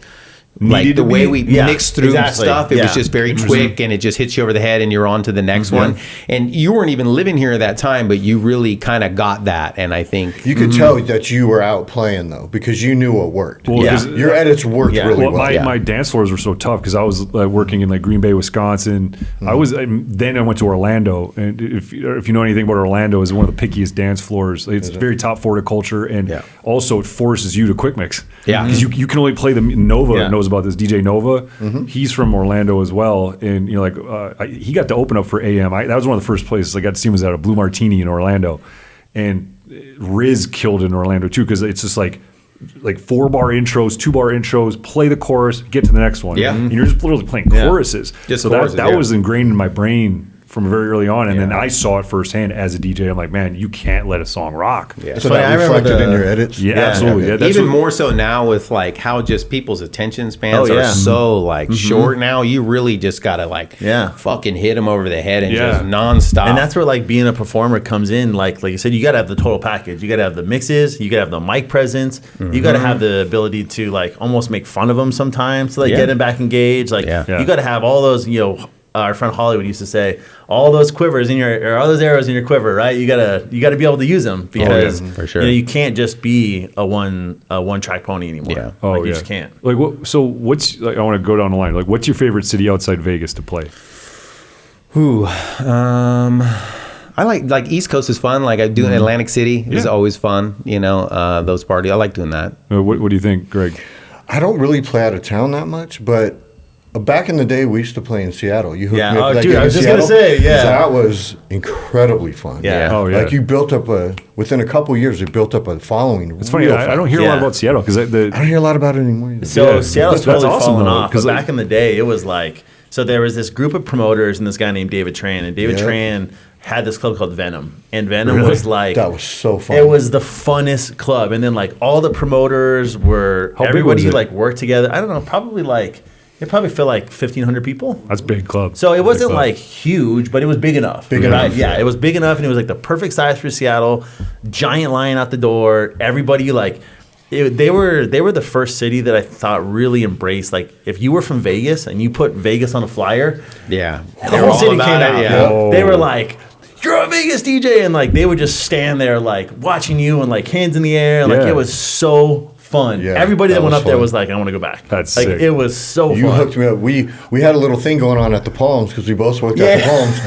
like the way we mixed through stuff, it was just very quick, and it just hits you over the head and you're on to the next one. And you weren't even living here at that time, but you really kind of got that. And I think you could tell that you were out playing though, because you knew what worked. Well, your edits worked really well. My dance floors were so tough because I was working in like Green Bay, Wisconsin. Then I went to Orlando, and if you know anything about Orlando, is one of the pickiest dance floors. It's very top Florida culture, and also it forces you to quick mix. Yeah, because you can only play the Nova knows about this. DJ Nova, he's from Orlando as well, and he got to open up for AM. That was one of the first places I got to see him was at a Blue Martini in Orlando, and Riz killed in Orlando too, because it's just like 4-bar intros, 2-bar intros, play the chorus, get to the next one. Yeah, and you're just literally playing choruses. Just so choruses, that was ingrained in my brain from very early on, and then I saw it firsthand as a DJ. I'm like, man, you can't let a song rock. Yeah. So that reflected in your edits? Yeah, absolutely. Yeah, even more so now with like how just people's attention spans are so like short now. You really just gotta like fucking hit them over the head and just nonstop. And that's where like being a performer comes in. Like you said, you gotta have the total package. You gotta have the mixes. You gotta have the mic presence. You gotta have the ability to like almost make fun of them sometimes to like get them back engaged. Like you gotta have all those, our friend Hollywood used to say, all those quivers in your, or all those arrows in your quiver, right? You gotta be able to use them, because for sure. you can't just be a one track pony anymore. Yeah. You just can't. Like, what's like? I want to go down the line. Like, what's your favorite city outside Vegas to play? I like East Coast is fun. Like I do in Atlantic City is always fun. Those parties. I like doing that. What do you think, Greg? I don't really play out of town that much, but back in the day, we used to play in Seattle. You hooked me up that dude, I was just going to say, that was incredibly fun. Yeah. Oh, yeah. Like you built up within a couple of years, you built up a following. It's funny, I don't hear a lot about Seattle, because I don't hear a lot about it anymore either. So Seattle's totally fallen off. Because like, back in the day, it was like, so there was this group of promoters and this guy named David Tran, and David Tran had this club called Venom, and Venom was like, that was so fun. It was the funnest club, and then like all the promoters were, everybody like worked together. I don't know, probably like, it probably fit like 1,500 people. That's a big club. So it wasn't like huge, but it was big enough. Big enough. Yeah, it was big enough, and it was like the perfect size for Seattle. Giant line out the door. Everybody like, they were the first city that I thought really embraced. Like if you were from Vegas and you put Vegas on a flyer, the whole city came out. Yeah. They were like, "You're a Vegas DJ," and like they would just stand there like watching you and like hands in the air. Like it was so fun. Yeah, everybody that went up there was like, I want to go back. That's like sick. It was so fun. You hooked me up. We had a little thing going on at the Palms because we both worked at the Palms.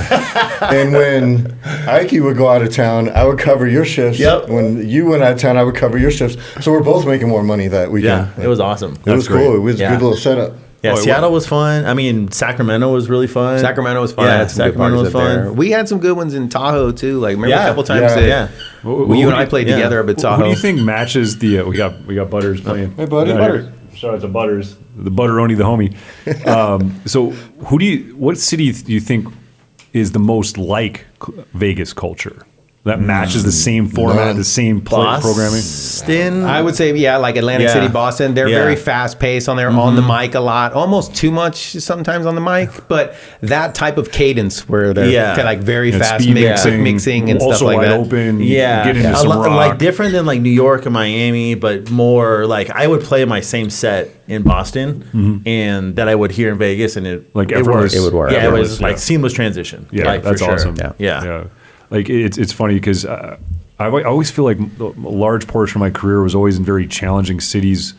And when Ike would go out of town, I would cover your shifts. Yep. When you went out of town, I would cover your shifts. So we're both making more money that weekend. Yeah, it was awesome. It was cool. It was a good little setup. Yeah, Seattle was fun. I mean, Sacramento was really fun. Sacramento was fun. Yeah, I had some good parties up there. We had some good ones in Tahoe too. Like remember a couple times you and I played together up at Tahoe. Who do you think matches the? We got Butters playing. Hey, buddy. Butters. Shout out to Butters, the Butteroni, the homie. So what city do you think is the most like Vegas culture? That matches the same format, the same programming. Boston, I would say, like Atlantic City, Boston. They're very fast paced on on the mic a lot, almost too much sometimes on the mic. But that type of cadence where they're kind of like very fast mixing and stuff like that. Also wide open. Get into some rock. Like different than like New York or Miami, but more like I would play my same set in Boston and that I would hear in Vegas, and it would work. Yeah, it was like seamless transition. Yeah, like, that's for sure. awesome. Yeah. Like it's funny because I always feel like a large portion of my career was always in very challenging cities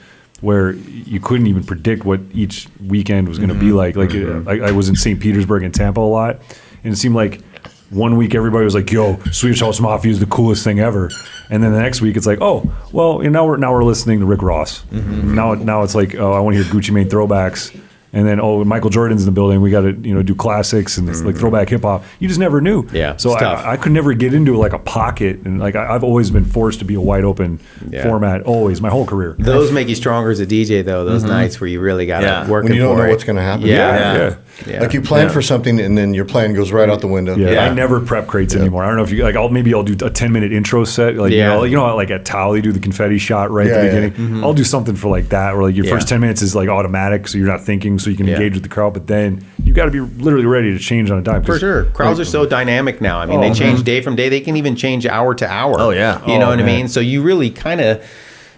where you couldn't even predict what each weekend was going to be like. Like I was in St. Petersburg and Tampa a lot, and it seemed like one week everybody was like, "Yo, Swedish House Mafia is the coolest thing ever," and then the next week it's like, "Oh, well, now we're listening to Rick Ross." Now it's like, "Oh, I want to hear Gucci Mane throwbacks." And then, Michael Jordan's in the building. We got to, do classics and like throwback hip hop. You just never knew. Yeah, so I could never get into like a pocket, and like I've always been forced to be a wide open format, always my whole career. Those make you stronger as a DJ, though. Those nights where you really got to work when you don't know it. what's going to happen. Yeah. Like you plan for something, and then your plan goes right out the window. Yeah. I never prep crates anymore. I don't know if you like. I'll do a 10-minute intro set. Like how, like at Tao, you do the confetti shot right at the beginning. I'll do something for like that, where like your first 10 minutes is like automatic, so you're not thinking, so you can engage with the crowd. But then you got to be literally ready to change on a dime. For sure. Crowds are so dynamic now. I mean, they change day from day. They can even change hour to hour. Oh, yeah. You know what I mean? So you really kind of,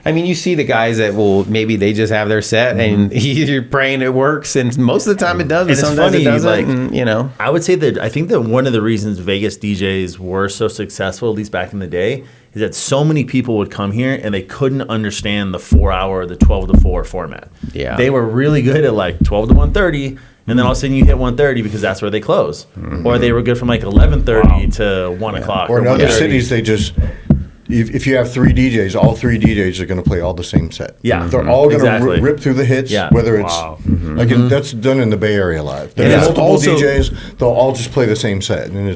you see the guys that will, maybe they just have their set and you're praying it works. And most of the time it does, but sometimes it doesn't. I would say that I think that one of the reasons Vegas DJs were so successful, at least back in the day, is that so many people would come here and they couldn't understand the 4-hour or the 12 to 4 format. Yeah. They were really good at like 12 to 1:30. And then all of a sudden you hit 1:30 because that's where they close. Or they were good from like 11:30 to 1 o'clock. Or in other cities, they just, if you have 3 DJs, all 3 DJs are going to play all the same set. Yeah. They're all going to rip through the hits, whether it's, that's done in the Bay Area a lot. There's multiple DJs, they'll all just play the same set. And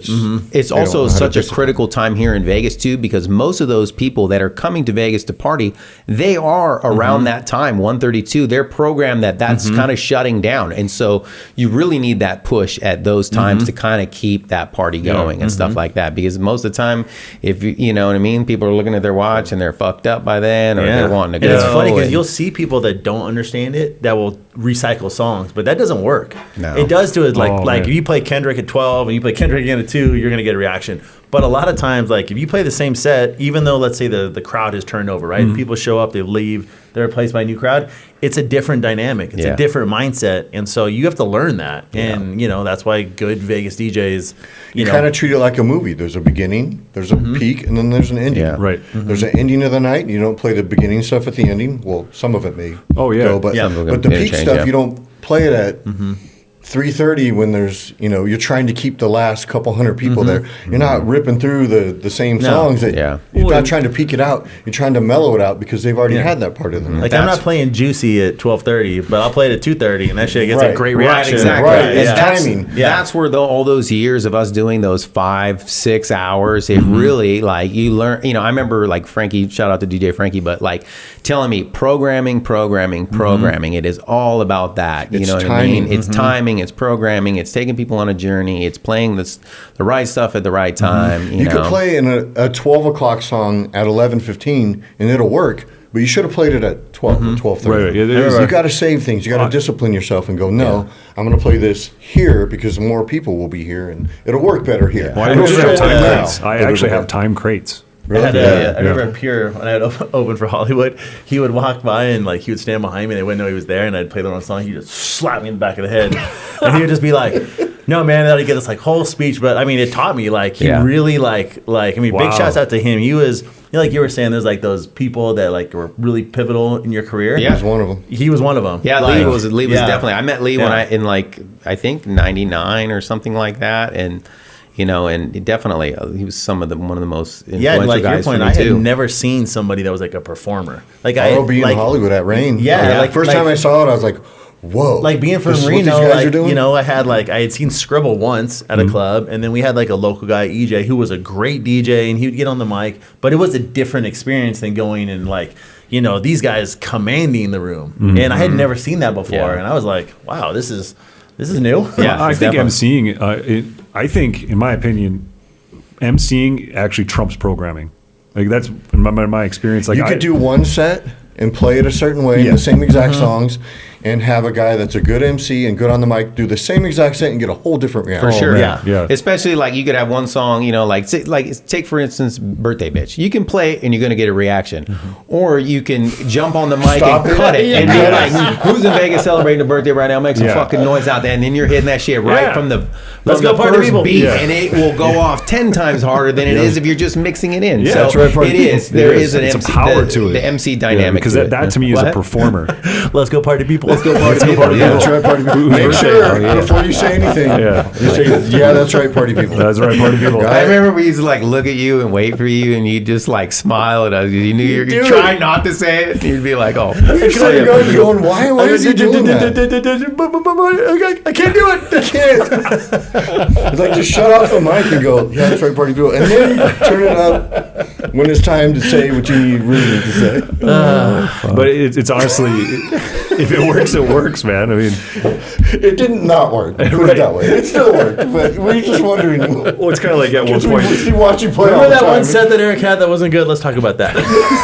it's also such a critical time here in Vegas too, because most of those people that are coming to Vegas to party, they are around that time, 1:32. They're programmed that's kind of shutting down. And so you really need that push at those times to kind of keep that party going and stuff like that. Because most of the time, if you know what I mean, people are looking at their watch and they're fucked up by then, or they're wanting to go. And it's funny because you'll see people that don't understand it that will recycle songs, but that doesn't work. No. It does do it like if you play Kendrick at 12 and you play Kendrick again at 2, you're going to get a reaction. But a lot of times, like if you play the same set, even though let's say the crowd has turned over, right? People show up, they leave, they're replaced by a new crowd. It's a different dynamic. It's a different mindset, and so you have to learn that. And that's why good Vegas DJs, you kind of treat it like a movie. There's a beginning, there's a peak, and then there's an ending. Yeah. Right. There's an ending of the night. And you don't play the beginning stuff at the ending. Well, some of it may. Go, but the peak stuff you don't play it at 3:30 when there's you're trying to keep the last couple hundred people there. You're not ripping through the same songs. You're not trying to peak it out. You're trying to mellow it out because they've already had that part of the night. Like I'm not playing Juicy at 12:30, but I'll play it at 2:30, and that shit gets a great reaction. Exactly. It's timing. That's where all those years of us doing those 5-6 hours, it really like you learn. I remember like Frankie, shout out to DJ Frankie, but like telling me programming. It is all about that. You know what I mean? It's timing. It's programming. It's taking people on a journey. It's playing the right stuff at the right time. You could play in a 12 o'clock song at 11:15 and it'll work, but you should have played it at 12 or 12:30. You got to save things. You got to discipline yourself and go, no, I'm going to play this here because more people will be here and it'll work better here. Well, I actually have time crates. Really? I remember at Pure, when I had open for Hollywood, he would walk by and like he would stand behind me and they wouldn't know he was there, and I'd play the wrong song. He'd just slap me in the back of the head. And he would just be like, no, man, that'll get this like whole speech. But I mean, it taught me like, he really like, big shouts out to him. He was, like you were saying, there's like those people that like were really pivotal in your career. Yeah. He was one of them. He was one of them. Yeah, Lee was definitely, I met Lee when I think 99 or something like that. And, and definitely he was one of the most influential like guys your point, for me I had too. Never seen somebody that was like a performer. Like being in Hollywood at Rain. Yeah. First time I saw it, I was like, whoa. Like being from Reno, I had seen Scribble once at a club, and then we had like a local guy, EJ, who was a great DJ, and he would get on the mic, but it was a different experience than going and like, these guys commanding the room. And I had never seen that before, and I was like, wow, this is new. Yeah, I think emceeing, I think, in my opinion, emceeing actually trumps programming. Like that's in my experience. Like you could do one set and play it a certain way, the same exact songs. and have a guy that's a good MC and good on the mic do the same exact set and get a whole different reaction. For sure. man. Yeah. Especially like you could have one song, you know, like take for instance, Birthday Bitch. You can play it and you're going to get a reaction. Or you can jump on the mic Stop and it. cut it and be like, who's in Vegas celebrating a birthday right now? Make some fucking noise out there. And then you're hitting that shit right from the first beat. And it will go off 10 times harder than it is if you're just mixing it in. Yeah, So that's right, party it people. is. There is an It's MC, a power to it. The MC dynamic. Because to it. that to me is a performer. Let's go party people. Let's go party people. Yeah. That's right, party people. Make sure before you say anything. You say, yeah, that's right, party people. That's right, party people. I remember we used to like look at you and wait for you, and you'd just like smile at us. You knew you're trying not to say it. And you'd be like, "Oh, You're going, why is he doing that? I can't do it. I can't. It's like, just shut off the mic and go, yeah, that's right, party people. And then turn it up when it's time to say what you really need to say. But it's honestly, if it works, it works, man. I mean, It didn't not work. Put it that way. It still worked. But we're just wondering. well, it's kind of like at one We point. watch you play all Remember the that time. one set that Eric had that wasn't good? Let's talk about that.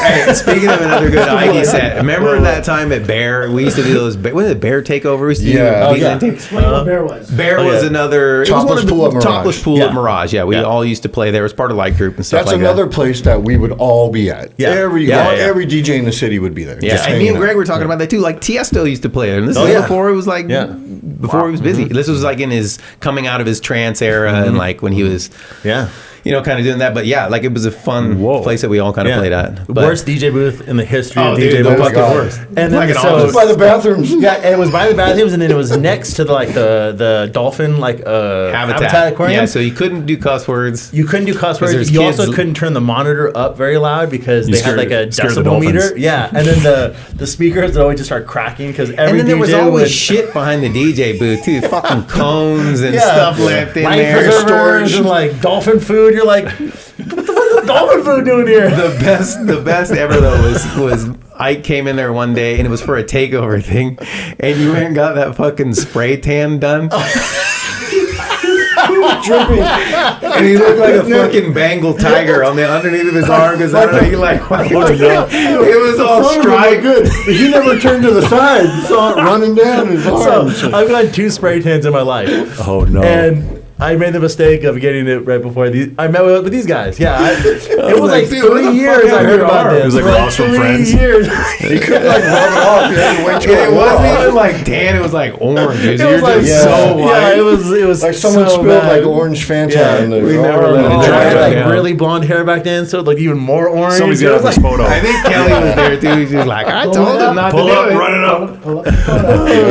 Hey, speaking of another good ID set, remember that time at Bear? We used to do those. What was it, Bear Takeover? We used to do Yeah. DJing take- Explain what Bear was. Bear was another it was Topless one of the- pool at Mirage. Topless pool Yeah. at Mirage. Yeah, we all used to play there. It was part of Light Group and stuff That's like another that. place that we would all be at. Yeah. Every Yeah. every DJ in the city would be there. Yeah, just and me hanging and Greg out. were talking about that too. Like Tiesto used to play there, and this is yeah. before it was like before he was busy. Mm-hmm. This was like in his coming out of his trance era, and like when he was, Yeah. kind of doing that. But yeah, like it was a fun Whoa. place that we all kind of played at. But, Worst DJ booth in the history oh, of dude, DJ the booths. fucking God. worst. And then Like an so office. By the bathrooms. yeah, and it was by the bathrooms, and then it was next to the dolphin habitat aquarium. Yeah, so you couldn't do cuss words. You couldn't do cuss 'Cause words. there's You kids- also couldn't turn the monitor up very loud because they had scared- like a scared the decibel dolphins. meter. Yeah, and then the speakers would always just start cracking because every And then there was DJ always would- shit behind the DJ booth too. Fucking cones and stuff left in life there. preservers and like dolphin food. You're like, what the fuck is dolphin food doing here? The best ever though was Ike came in there one day and it was for a takeover thing, and you went and got that fucking spray tan done. Dripping. And he looked like a fucking Bengal tiger on the underneath of his arm because I don't know, he like it was all striped. Good. He never turned to the side. You saw it running down his arm. So I've got 2 spray tans in my life. Oh no. And I made the mistake of getting it right before I met with these guys. Yeah, it was like dude, what 3 the years fuck I happened heard to about our- this. It was like For Ross from 3 Friends. years. He couldn't like rub it off. He had to wait till And it wasn't wore off. even like tan, it was like orange. It You're was like just so white. yeah, it was Like someone so spilled bad. like orange Fanta Yeah, in the we never let it And dry I had back like down. really blonde hair back then, so it looked even more orange. Somebody's It got was this like, photo. I think Kelly was there too. He's just like, I told him not to Pull do up, it. run it up.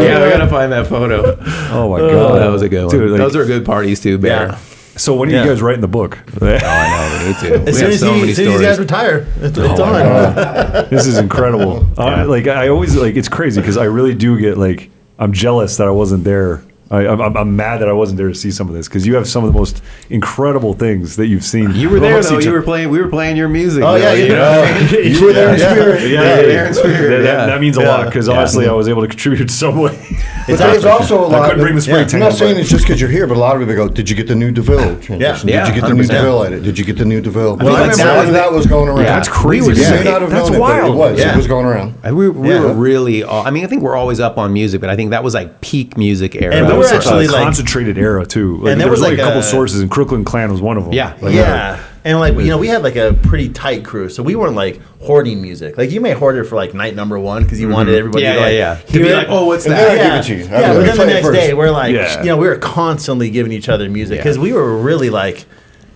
Yeah, we gotta find that photo. Oh my god, That was a good one. Dude, like, Those are good parties too, Bear. Yeah. so when are Yeah. you guys writing the book? Oh, I know, we need to. As We soon have as so many these guys stories. retire, it's on. This is incredible. Like I always like it's crazy because I really do get like I'm jealous that I wasn't there. I'm mad that I wasn't there to see some of this because you have some of the most incredible things that you've seen. You were there amongst though. each You other. were playing. We were playing your music. Oh, though, yeah, you you know. You were there in spirit. Yeah, there in spirit, That yeah. means a lot because honestly, I was able to contribute some way. But there's also a lot. couldn't bring the spray I'm tan, not saying but- it's just because you're here, but a lot of people go, "Did you get the new DeVille transition? Yeah, Did you get the new 100%. DeVille edit? Did you get the new DeVille?" Well, Well, that's- a lot of that was going around. Yeah. That's crazy. We were You man. may not have That's known wild. it, but it was. Yeah. It was going around. We were Yeah. really. I mean, I think we're always up on music, but I think that was like peak music era. And That we was were such actually a like- concentrated era too. Like, And there was like a like couple a- sources, and Crooklyn Clan was one of them. Yeah. Like, Yeah. And like we had like a pretty tight crew, so we weren't like hoarding music. Like you may hoard it for like night number 1 because you wanted everybody to like To be hear like, it. oh, what's And that? then I Yeah, give it to you. yeah. But then the Play it next first. day we're like, Yeah. we were constantly giving each other music because Yeah. we were really like.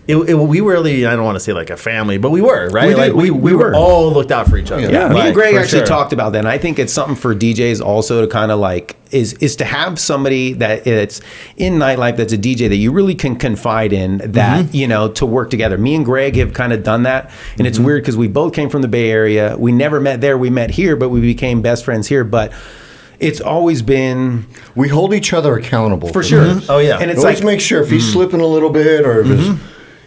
We were really, I don't want to say like a family, but we were, right? We did. Like We were were. all looked out for each other. Yeah. Me Like, and Greg for actually sure. talked about that, and I think it's something for DJs also to kind of like is to have somebody that it's in nightlife that's a DJ that you really can confide in that to work together. Me and Greg have kind of done that, and it's weird because we both came from the Bay Area. We never met there. We met here, but we became best friends here. But it's always been We hold each other accountable for sure. Oh, yeah. and it's Always like make sure if he's slipping a little bit or if his,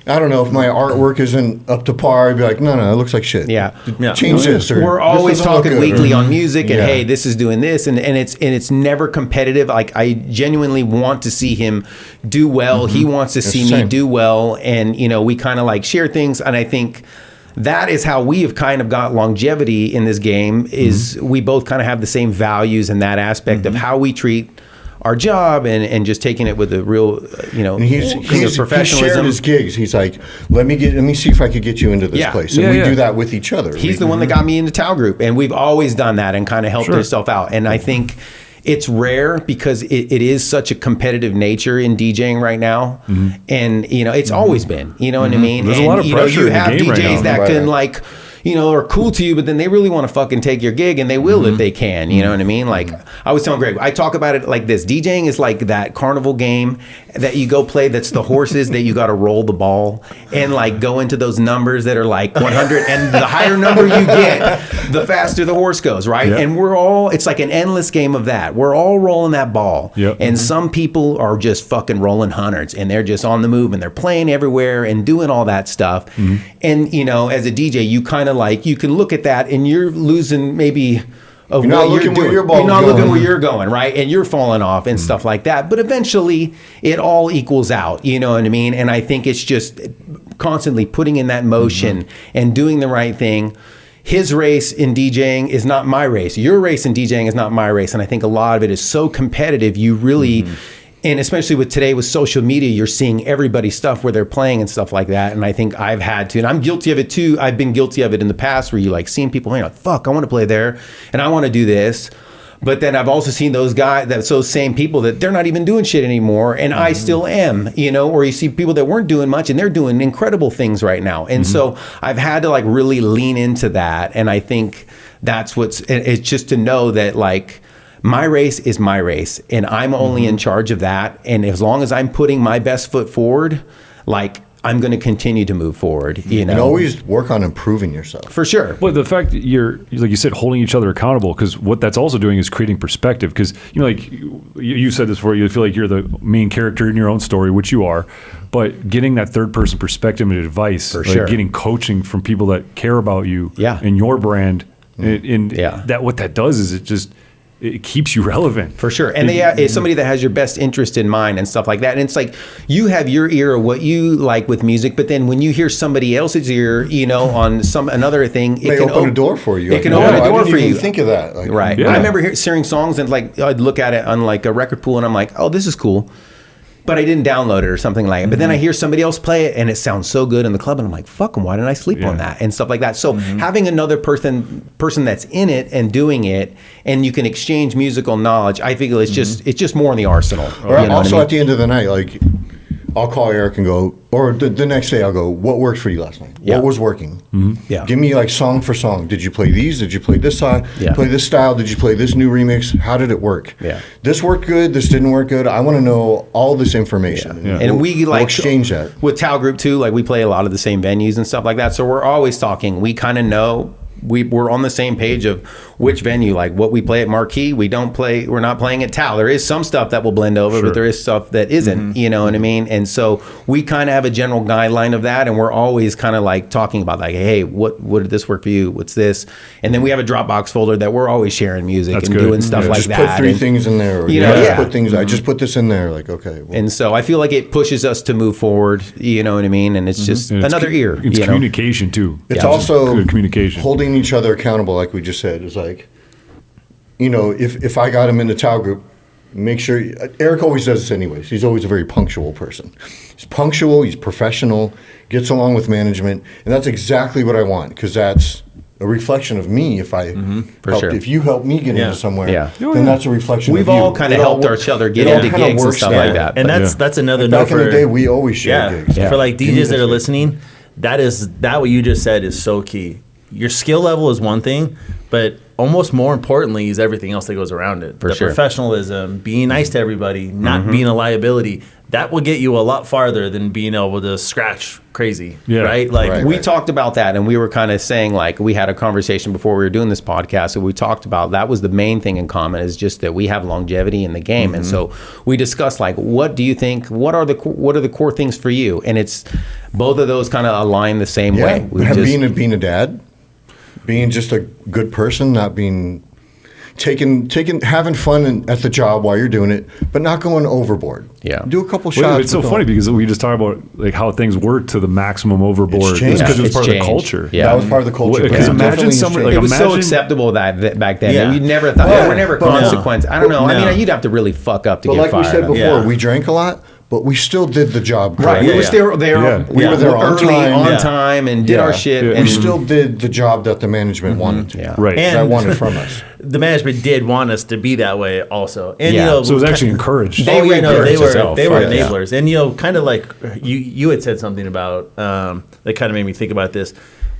I don't know, if my artwork isn't up to par, I'd be like, no, it looks like shit. Yeah. Yeah. Change this. Or we're this always doesn't look talking good, weekly or- on music and Yeah. hey, this is doing this and it's never competitive. Like I genuinely want to see him do well. He wants to see me same. do well, and we kind of like share things, and I think that is how we have kind of got longevity in this game, is we both kind of have the same values in that aspect of how we treat our job and just taking it with a real, And he's professionalism. shared his gigs. He's like, let me see if I could get you into this place. And we do that with each other. He's the one that got me into Tao Group, and we've always done that and kind of helped ourselves out. And I think it's rare because it is such a competitive nature in DJing right now. And, it's always been, you know what I mean? There's a lot of pressure in the game right now. You have DJs that can like, are cool to you, but then they really want to fucking take your gig, and they will if they can. You know what I mean? Like, I was telling Greg, I talk about it like this. DJing is like that carnival game that you go play that's the horses that you got to roll the ball and like go into those numbers that are like 100. And the higher number you get, the faster the horse goes, right? Yep. And it's like an endless game of that. We're all rolling that ball. Yep. And some people are just fucking rolling hundreds, and they're just on the move, and they're playing everywhere and doing all that stuff. And, as a DJ, you kind of like, you can look at that and you're losing maybe of you're not what looking you're doing. where your ball's You're not going. looking where you're going, right? And you're falling off and stuff like that. But eventually it all equals out, you know what I mean? And I think it's just constantly putting in that motion and doing the right thing. His race in DJing is not my race. Your race in DJing is not my race. And I think a lot of it is so competitive. You really... And especially with today with social media, you're seeing everybody's stuff where they're playing and stuff like that. And I think I've had to, and I'm guilty of it too. I've been guilty of it in the past where you like seeing people like, fuck, I want to play there and I want to do this. But then I've also seen those same people that they're not even doing shit anymore. And I still am, or you see people that weren't doing much and they're doing incredible things right now. And so I've had to like really lean into that. And I think that's it's just to know that like, my race is my race, and I'm only in charge of that. And as long as I'm putting my best foot forward, like I'm going to continue to move forward. And always work on improving yourself. For sure. But the fact that you're, like you said, holding each other accountable, because what that's also doing is creating perspective. Because like you said this before, you feel like you're the main character in your own story, which you are. But getting that third person perspective and advice, getting coaching from people that care about you and your brand, and that what that does is it keeps you relevant. For sure. And it's somebody that has your best interest in mind and stuff like that. And it's like you have your ear of what you like with music, but then when you hear somebody else's ear, on another thing, it can open a door for you. It can open a door for you. I didn't even think of that. Right. Yeah. I remember hearing songs and like I'd look at it on like a record pool and I'm like, oh, this is cool. But I didn't download it or something like that. But then I hear somebody else play it and it sounds so good in the club and I'm like, fuck them, why didn't I sleep on that? And stuff like that. So having another person that's in it and doing it and you can exchange musical knowledge, I feel it's just more in the arsenal. Also at the end of the night, like I'll call Eric and go, or the next day I'll go, what worked for you last night? Yeah. What was working? Yeah. Give me like song for song. Did you play these? Did you play this side? Play this style? Did you play this new remix? How did it work? Yeah. This worked good. This didn't work good. I want to know all this information. Yeah. And we'll exchange that. With Tao Group too, like we play a lot of the same venues and stuff like that. So we're always talking. We kind of know we're on the same page of which venue, like what we play at Marquee, we're not playing at Tao. There is some stuff that will blend over, but there is stuff that isn't, you know what I mean? And so we kind of have a general guideline of that. And we're always kind of like talking about like, hey, what did this work for you? What's this? And then we have a Dropbox folder that we're always sharing music and doing stuff like that. Just put three things in there. I just put this in there. Like, okay. Well. And so I feel like it pushes us to move forward, you know what I mean? And it's just another ear. It's communication too. It's also good communication. Holding each other accountable, like we just said, is like, if I got him in the Tao Group, make sure, Eric always does this anyways. He's always a very punctual person. He's punctual, he's professional, gets along with management, and that's exactly what I want, because that's a reflection of me. If if you help me get into somewhere, then that's a reflection We've of you. all kind of helped each other get into gigs and stuff like that. And that's another note. Back in the day, we always shared gigs. For like DJs that are listening, that what you just said is so key. Your skill level is one thing, but almost more importantly is everything else that goes around it. The professionalism, being nice to everybody, not being a liability. That will get you a lot farther than being able to scratch crazy, right? Like we talked about that, and we were kind of saying, like, we had a conversation before we were doing this podcast, and we talked about that was the main thing in common, is just that we have longevity in the game. And so we discussed, like, what do you think, what are the core things for you? And it's both of those kind of align the same way. Being a dad, being just a good person, not being, having fun at the job while you're doing it, but not going overboard. Yeah. Do a couple Well, shots. it's so funny because we just talked about like how things work to the maximum overboard. It's changed. Because it was It's part of the changed. culture. Yeah. That was part of the culture. Because Yeah. imagine Definitely somebody changed. like It was so imagine- acceptable that back then. Yeah. We never thought But- there were never but- consequences. I don't know. I No. mean, you'd have to really fuck up to But get like fired. we said before, Yeah. we drank a lot, but we still did the job Right. correctly. We were still there. Yeah. We were there on early, time. on Yeah. time, and did Yeah. our shit. Yeah. We And still did the job that the management wanted to. Yeah. Right. And- That wanted from us. The management did want us to be that way also. And Yeah. you know, So it was actually encouraged. They they were yourself. they were Fuck yeah. enablers. And you know, kind of like you had said something about that kind of made me think about this.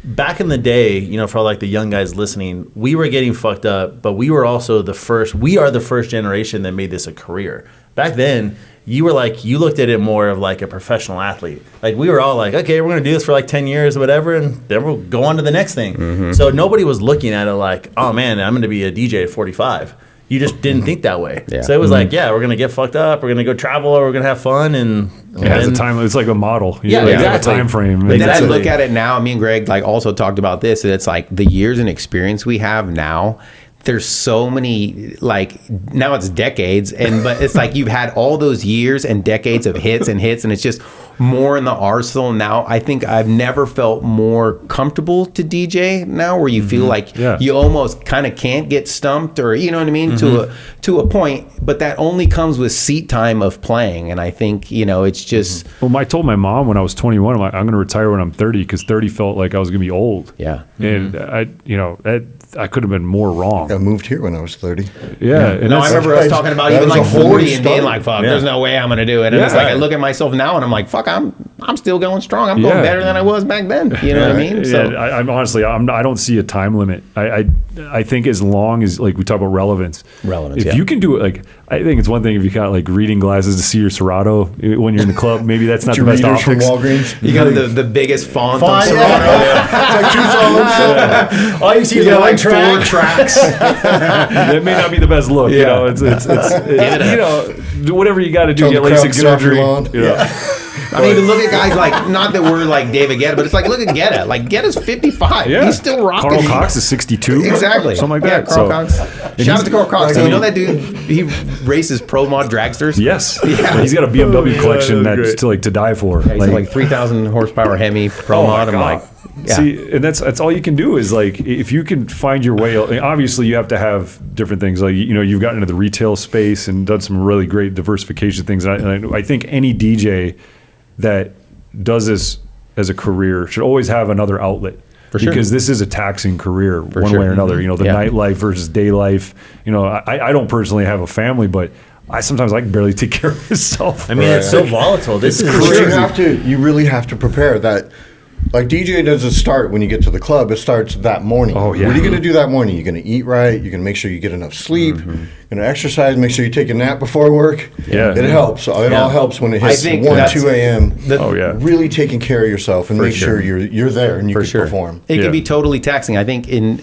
Back in the day, you know, for all like the young guys listening, we were getting fucked up, but we were also we are the first generation that made this a career. Back then, you were like, you looked at it more of like a professional athlete. Like we were all like, okay, we're going to do this for like 10 years or whatever, and then we'll go on to the next thing. So nobody was looking at it like, oh man, I'm going to be a DJ at 45. You just didn't think that way. Yeah. So it was like, yeah, we're going to get fucked up. We're going to go travel. We're going to have fun. And It has a then- time. It's like a model. You Yeah, like, exactly. have a time frame. But then I Exactly. look at it now. Me and Greg like also talked about this. And it's like the years and experience we have now. There's so many like now it's decades, but it's like you've had all those years and decades of hits, and it's just more in the arsenal now. I think I've never felt more comfortable to DJ now, where you feel like Yeah. you almost kind of can't get stumped, or you know what I mean, to a point. But that only comes with seat time of playing, and I think it's just Well, I told my mom when I was 21, I'm going to retire when I'm 30 because 30 felt like I was going to be old. yeah. And I could have been more wrong. I moved here when I was 30. Yeah. And No, I that's- remember us talking about that even was like a whole 40 new and being start. like, fuck, Yeah. there's no way I'm going to do it. And Yeah. it's like, I look at myself now and I'm like, fuck, I'm still going strong. I'm going Yeah. better than I was back then. You know what I mean? So Yeah, I'm honestly, I don't see a time limit. I think as long as like we talk about relevance, Relevance, if yeah. you can do it, like I think it's one thing if you got like reading glasses to see your Serato when you're in the club, maybe that's not Your the best readers from optics. Walgreens. you got the biggest font on Font, Serato. It's like two songs. all you see You is got one like 4 track. tracks. It may not be the best look, you know. It's do whatever you got to do. Tell Get the LASIK crowd to get off your surgery. lawn. You know. I mean, look at guys like, not that we're like David Guetta, but it's like, look at Guetta. Like, Guetta's 55. Yeah. He's still rocking. Carl Cox is 62. Exactly. Something like Yeah, that. Carl So- Cox. Shout out to Carl Cox. like, You know that dude? He races pro mod dragsters. Yes. Yeah. He's got a BMW collection that's that's great. to die for. Yeah, he's like 3,000 horsepower Hemi pro mod. I'm like, yeah. See, and that's all you can do is like if you can find your way. Obviously, you have to have different things. Like you've gotten into the retail space and done some really great diversification things. And I think any DJ that does this as a career should always have another outlet. For sure. Because this is a taxing career one sure. way or another. The Yeah. nightlife versus day life. I don't personally have a family, but I can barely take care of myself. I mean, it's so volatile. This is But you really have to prepare that. Like DJ doesn't start when you get to the club. It starts that morning. Oh, yeah. What are you going to do that morning? You're going to eat right. You're going to make sure you get enough sleep. You're going to exercise. Make sure you take a nap before work. Yeah. It helps. It all helps when it I hits think 1, that's 2 a.m. Oh, yeah. Really taking care of yourself and make sure you're there and you can perform. It Yeah. can be totally taxing. I think in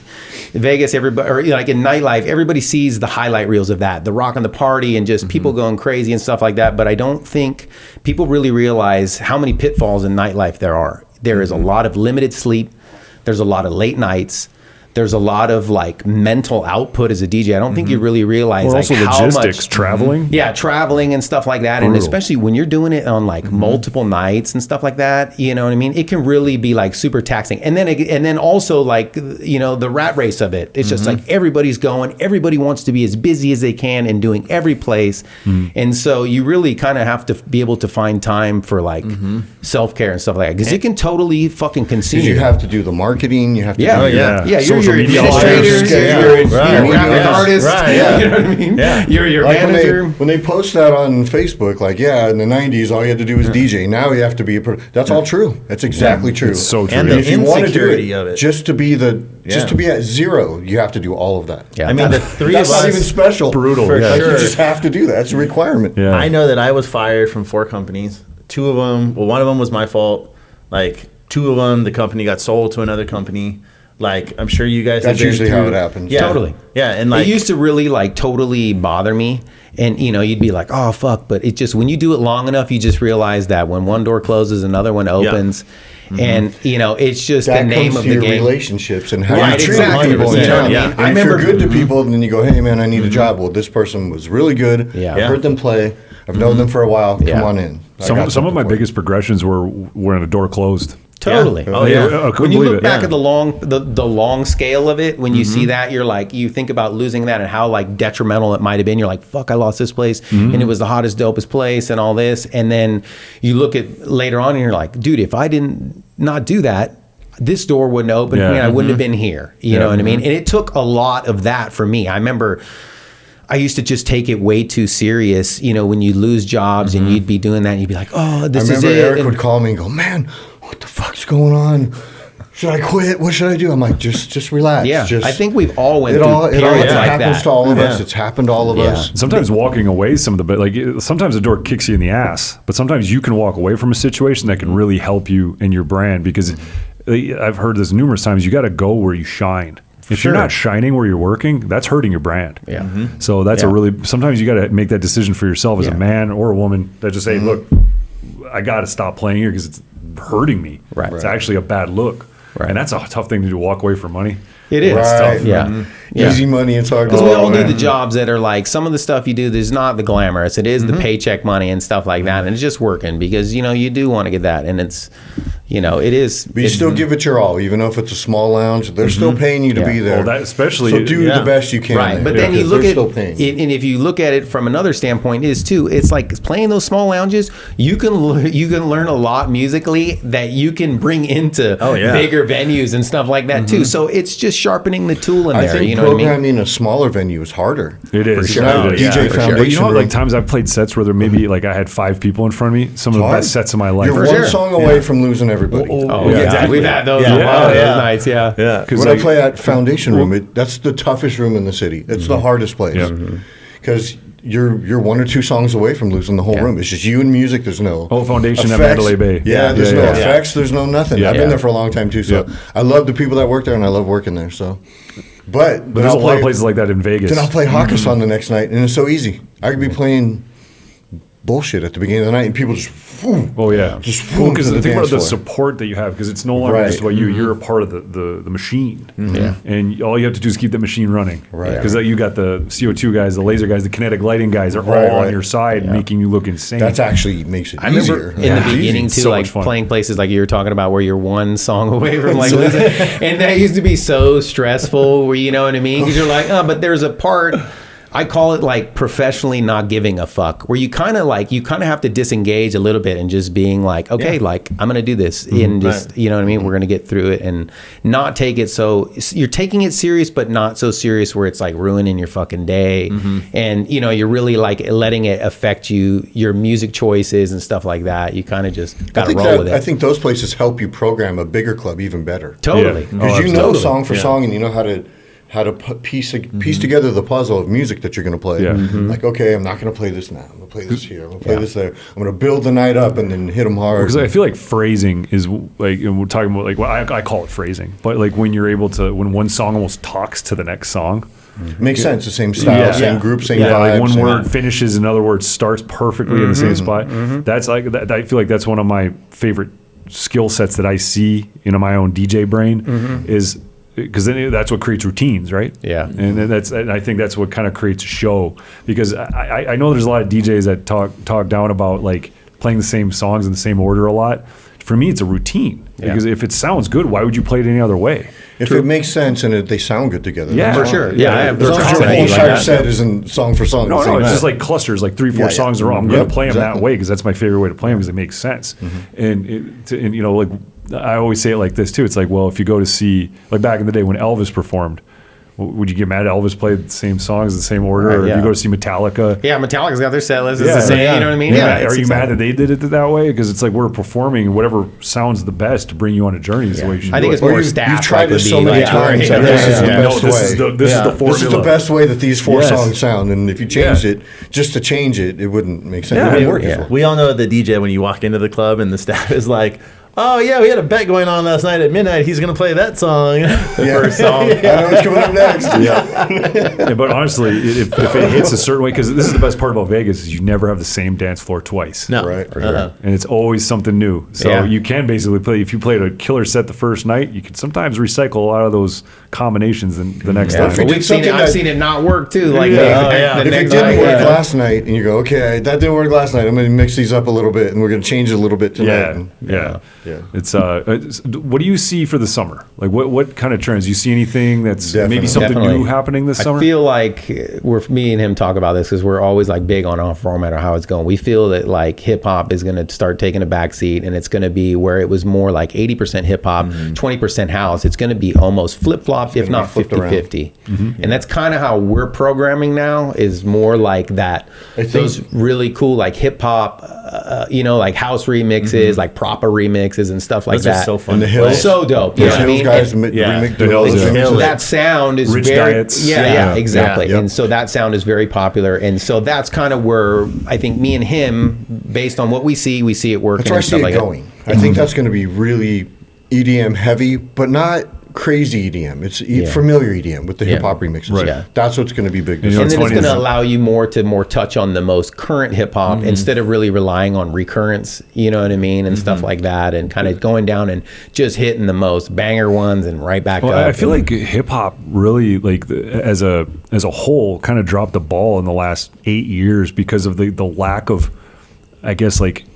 Vegas, everybody, or like in nightlife, everybody sees the highlight reels of that, the rock on the party and just people going crazy and stuff like that. But I don't think people really realize how many pitfalls in nightlife there are. There is a lot of limited sleep. There's a lot of late nights. There's a lot of like mental output as a DJ. I don't think you really realize Or like also how logistics, much traveling. Yeah, traveling and stuff like that. And Brutal. especially when you're doing it on like multiple nights and stuff like that, you know what I mean? It can really be like super taxing. And then also like, the rat race of it. It's just like everybody's going, everybody wants to be as busy as they can and doing every place. And so you really kind of have to be able to find time for like self-care and stuff like that. Because it can totally fucking consume Because you have to do the marketing. You have to Yeah, do yeah. You're Social your media administrator, flyers, you're yeah. your Right. graphic Yeah. artist, Right, yeah. you know what I mean? Yeah. You're your Like manager. when they post that on Facebook, like, in the 90s, all you had to do was DJ. Now you have to be that's all true. That's exactly true. It's so true. And Yeah. the if you want to do insecurity of it. just to be just to be at zero, you have to do all of that. Yeah. I mean, the three That's of not us. even special. Brutal, For yeah. Like, sure. you just have to do that. It's a requirement. Yeah. I know that I was fired from 4 companies. 2 of them, one of them was my fault. Like 2 of them, the company got sold to another company. Like, I'm sure you guys That's have been usually how through- it happens. Yeah. Totally. Yeah, and like it used to really like totally bother me. And, you know, you'd be like, oh, fuck. But it just, when you do it long enough, you just realize that when one door closes, another one opens. And, you know, it's just That the name comes of to the your game. relationships and how Right, you treat exactly. people in 100%, town. yeah. And I if remember- you're good to people, then you go, hey, man, I need a job. Well, this person was really good. Yeah. I've heard them play. I've known them for a while. Yeah. Come on in. I Some got of something my for you. biggest progressions were when a door closed. Totally. Oh, yeah. I couldn't When you believe look it. back Yeah. at the long scale of it, when you see that, you're like, you think about losing that and how like detrimental it might have been. You're like, fuck, I lost this place, and it was the hottest, dopest place, and all this. And then you look at later on, and you're like, dude, if I didn't not do that, this door wouldn't open. Yeah. I mean, I wouldn't have been here. You Yeah. know what I mean? And it took a lot of that for me. I remember I used to just take it way too serious. You know, when you lose jobs and you'd be doing that, and you'd be like, oh, I this is remember it. Eric And- would call me and go, man, what the fuck's going on? Should I quit? What should I do? I'm like, just relax. Yeah, Just, I think we've all went it through all, it periods like happens that. to all of us. Yeah. It's happened to all of Yeah. us. Sometimes walking away is some of the like sometimes the door kicks you in the ass, but sometimes you can walk away from a situation that can really help you in your brand because I've heard this numerous times. You got to go where you shine. If you're not shining where you're working, that's hurting your brand. Yeah. So that's a Yeah. really sometimes you got to make that decision for yourself as a Yeah. man or a woman that just say, look, I got to stop playing here because it's hurting me. Right. It's actually a bad look. Right. And that's a tough thing to do. Walk away from money. It is. Right. Yeah. Yeah. Easy money. It's hard. Because we all do man. the jobs that are like some of the stuff you do. There's not the glamorous. It is the paycheck money and stuff like that, and it's just working because you know you do want to get that, and it's you know it is. But you still give it your all, even though if it's a small lounge. They're still paying you to Yeah. be there. Well, that especially so do Yeah. the best you can. Right, there, but then you because look they're at still paying. it, and if you look at it from another standpoint, is too. It's like playing those small lounges. You can learn a lot musically that you can bring into bigger venues and stuff like that too. So it's just sharpening the tool in I there. think You know what I mean? programming a smaller venue is harder. It is. sure. It is. DJ for sure. Foundation But you know what? room. Like times I've played sets where there maybe like I had 5 people in front of me. Some of the hard. best sets of my life. You're For one sure. song away from losing everybody. Oh Yeah, yeah, exactly. we've had those. Yeah. Yeah. Oh, yeah. Nights. Yeah. Yeah. Because When like, I play at Foundation Room, that's the toughest room in the city. It's the hardest place Yeah. because you're 1 or 2 songs away from losing the whole Yeah. room. It's just you and music. There's no Foundation at effects. Mandalay Bay. Yeah, there's Yeah, no yeah. effects. There's no nothing. Yeah. I've been Yeah. there for a long time too. So Yeah. I love the people that work there, and I love working there. So, but But there's a lot of places like that in Vegas. Then I'll play Hakkasan the next night, and it's so easy. I could be playing bullshit at the beginning of the night, and people just, whew, Oh yeah, just because to the think about dance the floor. support that you have because it's no longer Right. just about you. You're a part of the machine, Yeah. and all you have to do is keep the machine running. Right. Because you got the CO2 guys, the laser guys, the kinetic lighting guys are Right, all on right. your side, making you look insane. That's actually makes it I remember easier. in Yeah. the beginning It's too, so like much fun. playing places like you were talking about where you're one song away from like losing, and that used to be so stressful. Where you know what I mean? Because you're like, oh, but there's a part. I call it like professionally not giving a fuck, where you kind of have to disengage a little bit and just being like, okay, Yeah. like I'm gonna do this and just you know what I mean. We're gonna get through it and not take it so you're taking it serious, but not so serious where it's like ruining your fucking day, and you know you're really like letting it affect your music choices and stuff like that. You kind of just gotta roll with it. I think those places help you program a bigger club even better. Totally. Yeah. Because Oh, you know absolutely. song for song, and you know how to piece together the puzzle of music that you're going to play. Yeah. Like, okay, I'm not going to play this now. I'm going to play this here. I'm going to play this there. I'm going to build the night up and then hit them hard. Because I feel like phrasing is like, and we're talking about like, well, I call it phrasing, but like when you're able to, when one song almost talks to the next song. Makes sense. The same style, Yeah. same Yeah. group, same Yeah, vibe. like one same- word finishes, another word starts perfectly in the same spot. That's like I feel like that's one of my favorite skill sets that I see in my own DJ brain is because then that's what creates routines, right? Yeah. and then I think that's what kind of creates a show because I know there's a lot of DJs that talk down about like playing the same songs in the same order a lot. For me, it's a routine because if it sounds good, why would you play it any other way? If it makes sense and they sound good together. Yeah. that's For fine. sure. Yeah, I have As long as your content whole like entire that. set isn't song for song. No, the same it's night. just like clusters, like 3-4 Yeah, songs in a row. I'm yeah. going Yep, to play them exactly. that way because that's my favorite way to play them because it makes sense. And you know, like I always say it like this too. It's like, well, if you go to see, like back in the day when Elvis performed, would you get mad Elvis played the same songs in the same order? Or if yeah. you go to see Metallica, Yeah, Metallica's got their set list. It's Yeah, the same. yeah. You know what I mean? Yeah. it's Are you exactly- mad that they did it that way? Because it's like we're performing whatever sounds the best to bring you on a journey. Is the way you should I do think it. it's more You've staff. tried like, this would so be many like, times that yeah, this is the yeah. best No, way. this is the formula. This is the best way that these 4 Yes. songs sound. And if you changed Yeah. it, just to change it, it wouldn't make sense. Yeah. It wouldn't work as Yeah. well. We all know the DJ when you walk into the club and the staff is like, oh yeah, we had a bet going on last night at midnight. He's gonna play that song. First song. I know what's coming up next. Yeah, but honestly, if it hits a certain way, because this is the best part about Vegas, is you never have the same dance floor twice. No, Right. For sure. And it's always something new. So Yeah. you can basically play, if you played a killer set the first night, you can sometimes recycle a lot of those combinations the next Yeah. time. If it We've seen it. something I've that- seen it not work too. Like Yeah. the If it next didn't night, work yeah. last night, and you go, okay, that didn't work last night. I'm going to mix these up a little bit, and we're going to change it a little bit tonight. Yeah. Yeah. It's what do you see for the summer? Like what kind of trends? You see anything that's maybe Definitely. something Definitely. new happening this summer? I feel like me and him talk about this because we're always like big on our format or how it's going. We feel that like hip hop is going to start taking a backseat, and it's going to be where it was more like 80% hip hop, 20% house. It's going to be almost flip flopped, if not flipped around. 50-50. And that's kind of how we're programming now. Is more like that. Those really cool like hip hop, like house remixes, like proper remixes and stuff like Those are that. so fun. And the Hills. So dope. You The know what I Hills mean? guys And- remix The do all Hills, those yeah. things. so that sound is Rich very Diets. yeah, exactly. Yeah. And so that sound is very popular, and so that's kind of where I think me and him, based on what we see it working. That's where I and see stuff it like going. I think that's going to be really EDM heavy, but not crazy EDM. It's familiar EDM with the hip hop remixes. Right. Yeah. That's what's going to be big. You know, And it's then it's funny going to is- allow you more touch on the most current hip hop instead of really relying on recurrence. You know what I mean, and stuff like that, and kind of going down and just hitting the most banger ones and right back Well, up. I feel like hip hop really, like as a whole, kind of dropped the ball in the last 8 years because of the lack of, I guess, like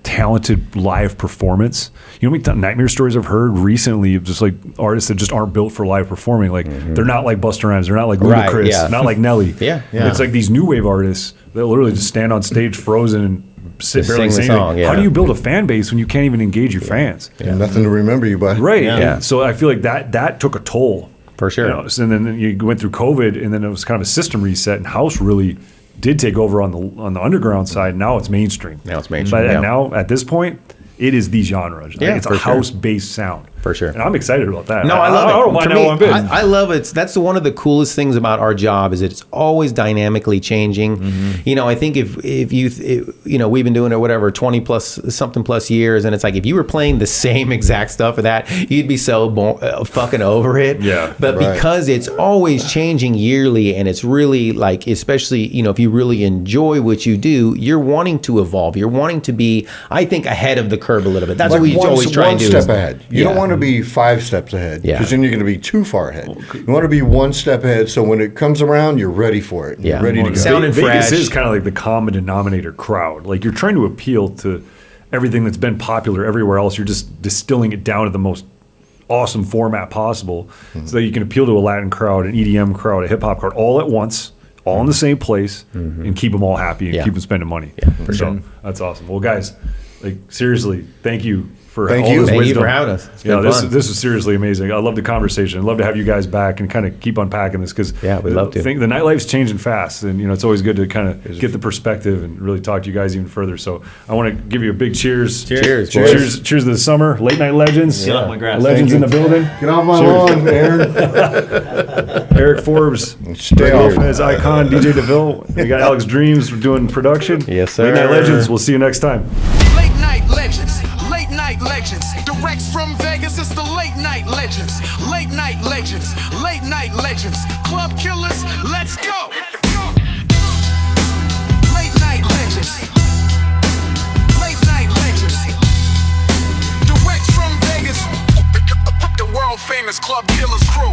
talented live performance. You know how many nightmare stories I've heard recently of just like artists that just aren't built for live performing. Like they're not like Busta Rhymes, they're not like Right, Ludacris, yeah. not like Nelly. Yeah. It's like these new wave artists that literally just stand on stage frozen and sit Just barely sing the saying anything. song, yeah. How do you build a fan base when you can't even engage your fans? And nothing to remember you by. Right. Yeah. And so I feel like that took a toll. For sure. You know, so then you went through COVID, and then it was kind of a system reset, and house really did take over on the underground side. Now it's mainstream. Now it's mainstream, But yeah. now at this point, it is the genre. Yeah, It's for a sure. house-based sound. For sure. And I'm excited about that. No, I love it. I don't mind For that me, one bit. I love it. That's one of the coolest things about our job is it's always dynamically changing. You know, I think if we've been doing it whatever 20 plus years, and it's like if you were playing the same exact stuff for that, you'd be so fucking over it. Yeah. But Right. because it's always changing yearly, and it's really like, especially if you really enjoy what you do, you're wanting to evolve. You're wanting to be, I think, ahead of the curve a little bit. That's Like what we always try and do. One is- step ahead. You don't Yeah. want to be 5 steps ahead Yeah. because then you're going to be too far ahead. You want to be 1 step ahead, so when it comes around, you're ready for it. Yeah. You're ready to go. Sounding Vegas fresh. is kind of like the common denominator crowd. Like you're trying to appeal to everything that's been popular everywhere else. You're just distilling it down to the most awesome format possible so that you can appeal to a Latin crowd, an EDM crowd, a hip hop crowd all at once, all in the same place, and keep them all happy and Yeah. keep them spending money. Yeah, for So sure. that's awesome. Well, guys, like seriously, thank you for Thank all you. this Thank you wisdom. for having us. It's Yeah, been this fun. this is seriously amazing. I love the conversation. I'd love to have you guys back and kind of keep unpacking this because Yeah, we'd love to. the nightlife's changing fast, and it's always good to kind of get the perspective and really talk to you guys even further. So I want to give you a big cheers. Cheers, Cheers, boys. cheers to the summer. Late night legends. Get off my grass. Legends in the building. Get off my Cheers. lawn, Aaron. Eric Forbes. Stay off. Lopez, Icon, DJ DeVille. We got Alex Dreams doing production. Yes, Late night sir. legends. We'll see you next time. Late night legends, late night legends. Direct from Vegas, it's the late night legends. Late night legends, late night legends. Club killers, let's go. Late night legends. Late night legends. Direct from Vegas, the world famous Club Killers crew.